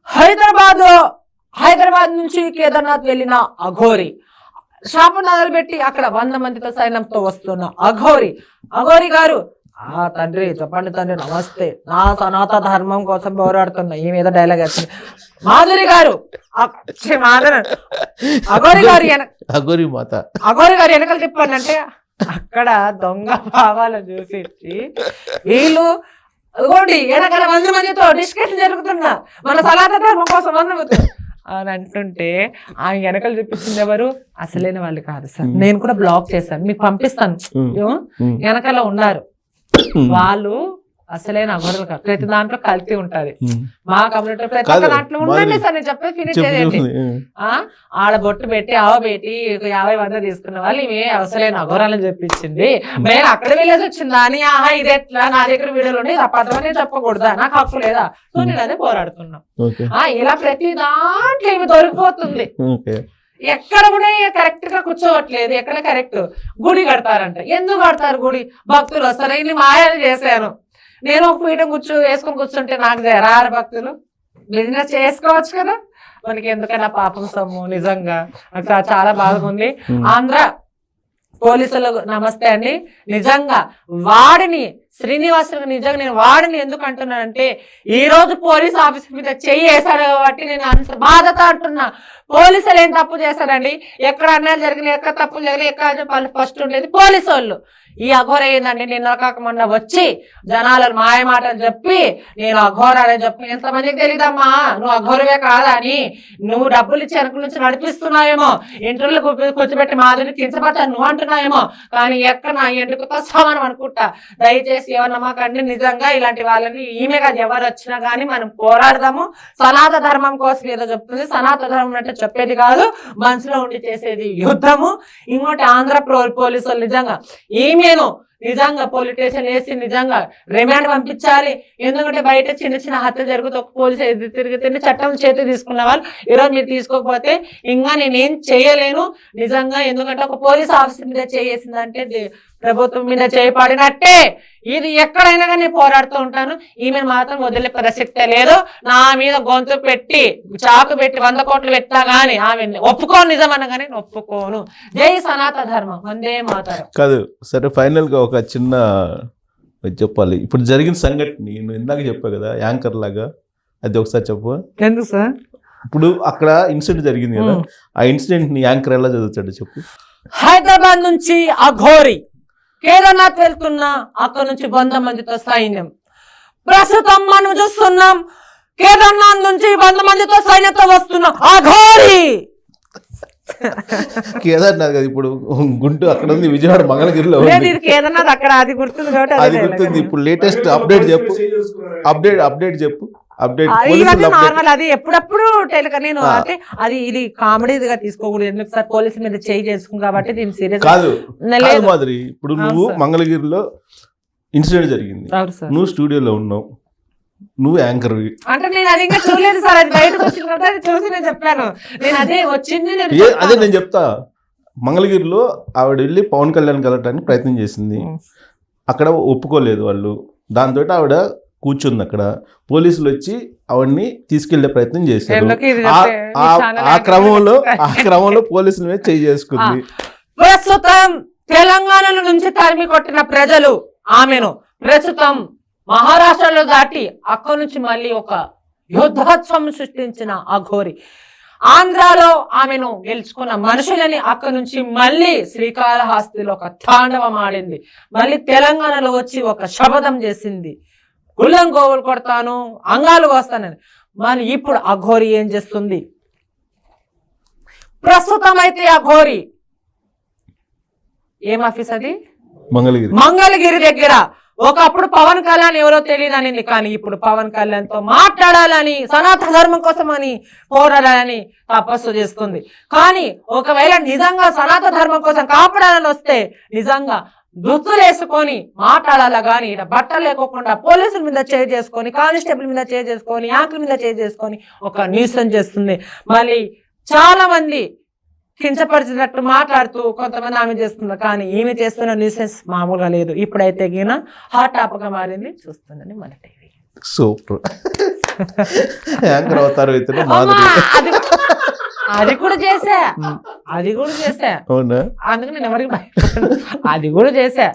హైదరాబాద్ నుంచి కేదార్నాథ్ వెళ్ళిన అఘోరి శాపనాదాలు పెట్టి అక్కడ 100 మందితో సైన్యంతో వస్తున్న అఘోరి గారు, తండ్రి చెప్పండి తండ్రి నమస్తే, నా సనాతన ధర్మం కోసం పోరాడుతున్నా, ఈ మీద డైలాగ్ వచ్చింది. మాధురి గారు అఘోరి గారు వెనకలు తిప్పండి అంటే అక్కడ దొంగ భావాలను చూపించి వీళ్ళు అదిగోండి వెనకాల 100 మందితో డిస్కషన్ జరుగుతున్నా, మన సనాతన ధర్మం కోసం 100 మంది అని అంటుంటే ఆ వెనకలు చూపించింది ఎవరు? అసలైన వాళ్ళు కాదు సార్. నేను కూడా బ్లాక్ చేశాను, మీకు పంపిస్తాను. వెనకాల ఉన్నారు వాళ్ళు అసలైన అఘోరాలు కాదు. ప్రతి దాంట్లో కల్తీ ఉంటది. మా కమ్యూనిటీ ప్రతి ఒక్క దాంట్లో ఉండండి సార్, నేను చెప్పేది ఫినిష్ చేయండి. ఆడ బొట్టు పెట్టి పెట్టి 50 తీసుకున్న వాళ్ళు ఇవే అసలైన అఘోరాలని చెప్పించింది. నేను అక్కడ వెళ్ళేసి వచ్చిందా అని ఇది ఎట్లా నా దగ్గర వీడియోలు ఉండి తప్పదని నేను చెప్పకూడదా, నాకు హక్కు లేదా? సో నేను అదే పోరాడుతున్నా. ఇలా ప్రతి దాంట్లో ఇవి దొరికిపోతుంది. ఎక్కడ కూడా కరెక్ట్ గా కూర్చోవట్లేదు. ఎక్కడ కరెక్ట్ గుడి కడతారంట. ఎందుకు కడతారు గుడి? భక్తులు వస్తారు. ఇన్ని మాయాలు చేశాను నేను, ఒక పీఠం వేసుకొని కూర్చుంటే నాకు రారు భక్తులు. బిజినెస్ చేసుకోవచ్చు కదా, మనకి ఎందుకన్నా పాపం సొమ్ము. నిజంగా నాకు చాలా బాగుంది. ఆంధ్ర పోలీసులు నమస్తే అండి. నిజంగా వాడిని శ్రీనివాసులు నిజంగా నేను వాడిని ఎందుకు అంటున్నానంటే ఈ రోజు పోలీస్ ఆఫీసర్ మీద చెయ్యి వేశారు కాబట్టి నేను అంత బాధతో అంటున్నా. పోలీసులు ఏం తప్పు చేశారండి? ఎక్కడ అన్యాయాలు జరిగినాయి, ఎక్కడ తప్పులు జరిగినాయి, ఎక్కడ ఫస్ట్ ఉండేది పోలీసు వాళ్ళు. ఈ అఘోర ఏందండి, నిన్న కాక మొన్న వచ్చి జనాలను మాయ మాటలు చెప్పి నేను అఘోరాలని చెప్పి ఎంతమందికి తెలియదమ్మా నువ్వు అఘోరవే కాదా అని. నువ్వు డబ్బులు ఇచ్చి వెనక నుంచి నడిపిస్తున్నావేమో, ఇంటర్వ్యూలు కూర్చోబెట్టి మాదిరి కించపరచాను నువ్వు అంటున్నావేమో, కానీ ఎక్కడ నా ఎందుకు సమానం అనుకుంటా. దయచేసి ఎవరు నమ్మకండి. నిజంగా ఇలాంటి వాళ్ళని ఈమె కాదు ఎవరు వచ్చినా కానీ మనం పోరాడదాము. సనాతన ధర్మం కోసం ఏదో చెప్తుంది. సనాతన ధర్మం అంటే చెప్పేది కాదు, మనసులో ఉండి చేసేది యుద్ధము. ఇంకోటి ఆంధ్ర పోలీసులు నిజంగా ఈమెను నిజంగా పోలీస్ స్టేషన్ వేసి నిజంగా రిమాండ్ పంపించాలి. ఎందుకంటే బయట చిన్న చిన్న హత్య జరుగుతూ ఒక పోలీసు ఎదురు తిరిగితే చట్టం చేతి తీసుకున్న వాళ్ళు ఈరోజు మీరు తీసుకోకపోతే ఇంకా నేనేం చేయలేను నిజంగా. ఎందుకంటే ఒక పోలీస్ ఆఫీసర్ మీద చేసిందంటే ప్రభుత్వం మీద చేయబడినట్టే. ఇది ఎక్కడైనా కానీ పోరాడుతూ ఉంటాను. ఈమెను మాత్రం వదిలే ప్రసక్తే లేదు. నా మీద గొంతు పెట్టి చాకు పెట్టి 100 కోట్లు పెట్టినా గానీ ఆమె ఒప్పుకోను. నిజమన్నా కానీ ఒప్పుకోను. జై సనాతన ధర్మం, వందే మాతరం. కాదు సరే, ఫైనల్ గా ఒక చిన్న చెప్పాలి. ఇప్పుడు జరిగిన సంఘటన నేను ఇందాక చెప్పా కదా యాంకర్ లాగా, అది ఒకసారి చెప్పు. ఎందుకు సార్? ఇప్పుడు అక్కడ ఇన్సిడెంట్ జరిగింది కదా, ఆ ఇన్సిడెంట్ ని యాంకర్ ఎలా చదువుతాడు చెప్పు. హైదరాబాద్ నుంచి అఘోరి కేదార్నాథ్ వెళ్తున్నా, అక్కడ నుంచి 100 మందితో సైన్యం. ప్రస్తుతం మనం చూస్తున్నాం కేదార్నాథ్ నుంచి 100 మందితో సైన్యంతో వస్తున్న అఘోరి. కేదార్నాథ్ కదా ఇప్పుడు గుంటూరు అక్కడ ఉంది, విజయవాడ మంగళగిరిలో కేదార్నాథ్ అక్కడ అది గుర్తుంది కాబట్టి అది గుర్తుంది. ఇప్పుడు లేటెస్ట్ అప్డేట్ చెప్పు, అప్డేట్ చెప్పు. నార్మల్ అది ఎప్పుడప్పుడు నేను అంటే అది ఇది కామెడీగా తీసుకోకూడదు. ఎందుకు సార్ పోలీసుల మీద చేయి చేసుకుని కాబట్టి దీన్ని సీరియస్ కాదు మాదిరి. ఇప్పుడు నువ్వు మంగళగిరిలో ఇన్సిడెంట్ జరిగింది, నువ్వు స్టూడియోలో ఉన్నావు, నువ్వు యాంకర్ అంటే నేను అది ఇంకా చూడలేదు సార్. అది బయటకు వచ్చిన తర్వాత అది చూసి నేను చెప్పాను. నేను అదే వచ్చింది అదే నేను చెప్తా. మంగళగిరిలో ఆవిడ వెళ్ళి పవన్ కళ్యాణ్ కలవటానికి ప్రయత్నం చేసింది, అక్కడ ఒప్పుకోలేదు వాళ్ళు. దాంతో ఆవిడ కూర్చుంది అక్కడ. పోలీసులు వచ్చి ఆవిడ్ని తీసుకెళ్లే ప్రయత్నం చేశారు. ఆ క్రమంలో పోలీసుల మీద చేయి చేసుకుంది. ప్రస్తుతం తెలంగాణ నుంచి తరిమి కొట్టిన ప్రజలు ఆమెను ప్రస్తుతం మహారాష్ట్రలో దాటి అక్కడి నుంచి మళ్ళీ ఒక యుద్ధోత్సవం సృష్టించిన అఘోరి ఆంధ్రాలో ఆమెను గెలుచుకున్న మనుషులని అక్కడి నుంచి మళ్ళీ శ్రీకాళహస్తిలో ఒక తాండవం ఆడింది. మళ్ళీ తెలంగాణలో వచ్చి ఒక శపథం చేసింది, గుళ్ళం గోవులు కొడతాను, అంగాలు కోస్తానని. మరి ఇప్పుడు అఘోరి ఏం చేస్తుంది? ప్రస్తుతం అయితే అఘోరి ఏం ఆఫీస్ అది? మంగళగిరి దగ్గర ఒకప్పుడు పవన్ కళ్యాణ్ ఎవరో తెలియదని, కానీ ఇప్పుడు పవన్ కళ్యాణ్ తో మాట్లాడాలని, సనాతన ధర్మం కోసం అని పోరాడాలని తపస్సు చేస్తుంది. కానీ ఒకవేళ నిజంగా సనాతన ధర్మం కోసం కాపాడాలని వస్తే నిజంగా దుస్తులు వేసుకొని మాట్లాడాలా గానీ ఇక్కడ బట్టలు లేకోకుండా పోలీసుల మీద చేయి చేసుకొని, కానిస్టేబుల్ మీద చేయి చేసుకొని, యాకుల మీద చేయి చేసుకొని ఒక న్యూసెన్స్ చేస్తుంది. మళ్ళీ చాలా మంది కించపరిచినట్టు మాట్లాడుతూ కొంతమంది ఆమె చేస్తున్నారు. కానీ ఈమె చేస్తున్న న్యూసెన్స్ మామూలుగా లేదు. ఇప్పుడైతే గిన హాట్ టాప్ గా మారింది. చూస్తుందండి మన టీవీ. సూపర్. యాంకర్ అవుతారు అయితే మాధురి. అది కూడా చేసా, అది కూడా చేసా. అవునా? అందుకు నేను ఎవరికి భయపడను. అది కూడా చేసా,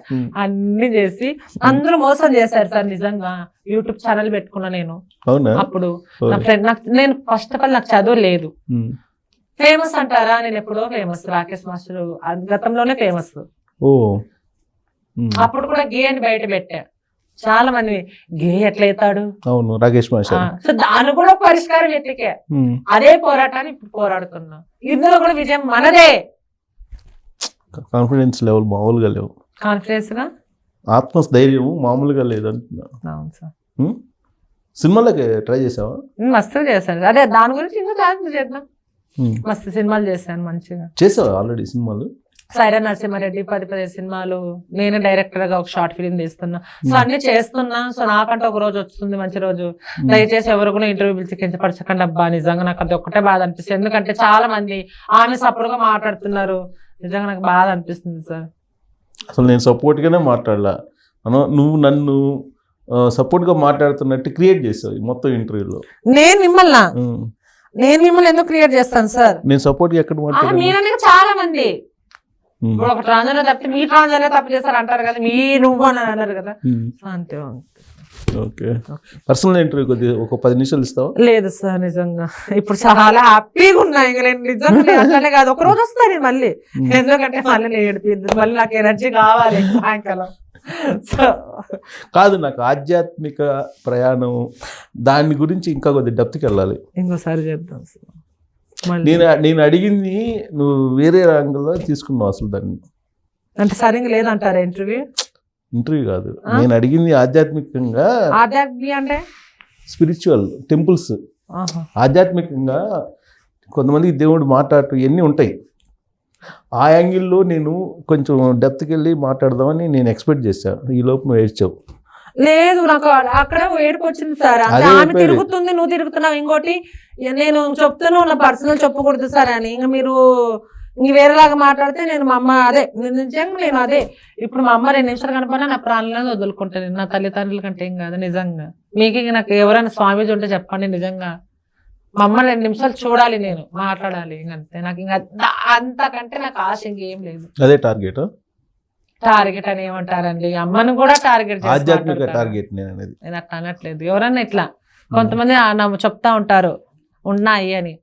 అన్ని చేసి అందరూ మోసం చేశారు సార్. నిజంగా యూట్యూబ్ ఛానల్ పెట్టుకున్నా నేను. అవునా? అప్పుడు నా ఫ్రెండ్ నేను ఫస్ట్ ఆఫ్ ఆల్ నాకు చదువు లేదు. ఫేమస్ అంటారా? నేను ఎప్పుడో ఫేమస్. రాకేష్ మాస్టర్ గతంలోనే ఫేమస్. ఓ. అప్పుడు కూడా గే అని బయట పెట్టా. చాలా మంది గే ఎట్లయితాడు. అవును, రాకేష్ మాస్టర్. సో దాని కూడా పరిష్కారం వెతికే. అదే పోరాటాన్ని ఇప్పుడు పోరాడుతున్నా. ఇందులో కూడా విజయం మనదే. కాన్ఫిడెన్స్ లెవెల్ మామూలుగా లేవు. కాన్ఫిడెన్స్ గా, ఆత్మస్థైర్యం మామూలుగా లేదు అంటున్నా. అవును సార్. సినిమాలకి ట్రై చేసావా? మస్తు చేశాను. అదే దాని గురించి ఇంకా చాలా చేద్దాం. మస్తు సినిమాలు చేశాను మంచిగా. చేసావా ఆల్రెడీ సినిమాలు? సైరా నరసింహారెడ్డి 10 సినిమాలు. నేను డైరెక్టర్ గా ఒక షార్ట్ ఫిలిం తీస్తున్నా. సో అన్ని చేస్తున్నా. సో నాకంటే ఒక రోజు వస్తుంది, మంచి రోజు. దయచేసి ఎవరు కూడా ఇంటర్వ్యూ పిలిచి కించపరచకండి అబ్బా. నిజంగా నాకు అది ఒక్కటే బాధ అనిపిస్తుంది. ఎందుకంటే చాలా మంది ఆమె సపోర్ట్ గా మాట్లాడుతున్నారు. నిజంగా నాకు బాధ అనిపిస్తుంది సార్. అసలు నేను సపోర్ట్ గానే మాట్లాడలా. నువ్వు నన్ను సపోర్ట్ గా మాట్లాడుతున్నట్టు క్రియేట్ చేసావు మొత్తం ఇంటర్వ్యూలో. నేను మిమ్మల్ని ఎందుకు క్రియేట్ చేస్తాను సార్? నేను సపోర్ట్ గా ఎక్కడ మాట్లాడాను? మీరనే చాలా మంది ఇప్పుడు ఒక ట్రాన్స్జెండర్ తప్పితే మీ ట్రాన్స్జెండర్ తప్పు చేస్తారు అంటారు కదా, నువ్వు అని అన్నారు కదా. అంతే. ఓకే. పర్సనల్ ఇంటర్వ్యూ కొద్దిగా ఒక 10 నిమిషాలు ఇస్తావా? లేదు సార్, నిజంగా ఇప్పుడు చాలా హ్యాపీగా ఉన్నా. ఇంకా నేను నిజంగా అట్లనే కాదు, ఒక రోజు వస్తా నేను మళ్ళీ. ఎందుకంటే మళ్ళీ నేను ఏడిపోయింది, మళ్ళీ నాకు ఎనర్జీ కావాలి సాయంకాలం. కాదు, నాకు ఆధ్యాత్మిక ప్రయాణం దాని గురించి ఇంకా కొద్దిగా డెప్త్కి వెళ్ళాలి. ఇంకోసారి చేద్దాం సార్. నేను అడిగింది నువ్వు వేరే రంగంలో తీసుకున్నావు అసలు దాన్ని. అంటే సరిగ్గా లేదంటారా ఇంటర్వ్యూ కాదు, నేను అడిగింది ఆధ్యాత్మికంగా. అంటే స్పిరిచువల్ టెంపుల్స్. ఆధ్యాత్మికంగా కొంతమందికి దేవుడు మాట్లాడటం ఇవన్నీ ఉంటాయి. ఆ యాంగిల్లో నేను కొంచెం డెప్త్కి వెళ్ళి మాట్లాడదామని నేను ఎక్స్పెక్ట్ చేశాను. ఈ లోపు నువ్వు ఏడ్చావు. లేదు, నాకు అక్కడ ఏడుపు వచ్చింది సార్. ఆమె తిరుగుతుంది, నువ్వు తిరుగుతున్నావు. ఇంకోటి నేను చెప్తున్నావు నా పర్సనల్ చెప్పకూడదు సార్ అని. ఇంకా మీరు వేరేలాగా మాట్లాడితే నేను మా అమ్మ నిజంగా నేను ఇప్పుడు మా అమ్మ 2 నిమిషాలు కనపడినా నా ప్రాణాలను వదులుకుంటాను. నా తల్లిదండ్రుల కంటే ఏం కాదు నిజంగా. మీకు ఇంక నాకు ఎవరైనా స్వామీజీ ఉంటే చెప్పండి. నిజంగా మా అమ్మ 2 నిమిషాలు చూడాలి, నేను మాట్లాడాలి. ఇంకంతే. నాకు ఇంకా అంతకంటే నాకు ఆశ ఇంకేం లేదు. అదే టార్గెట్. టార్గెట్ అని ఏమంటారండి? అమ్మను కూడా టార్గెట్ ఆధ్యాత్మిక టార్గెట్ నేను అట్లా అనట్లేదు. ఎవరన్నా ఇట్లా కొంతమంది చెప్తా ఉంటారు ఉన్నాయి అని.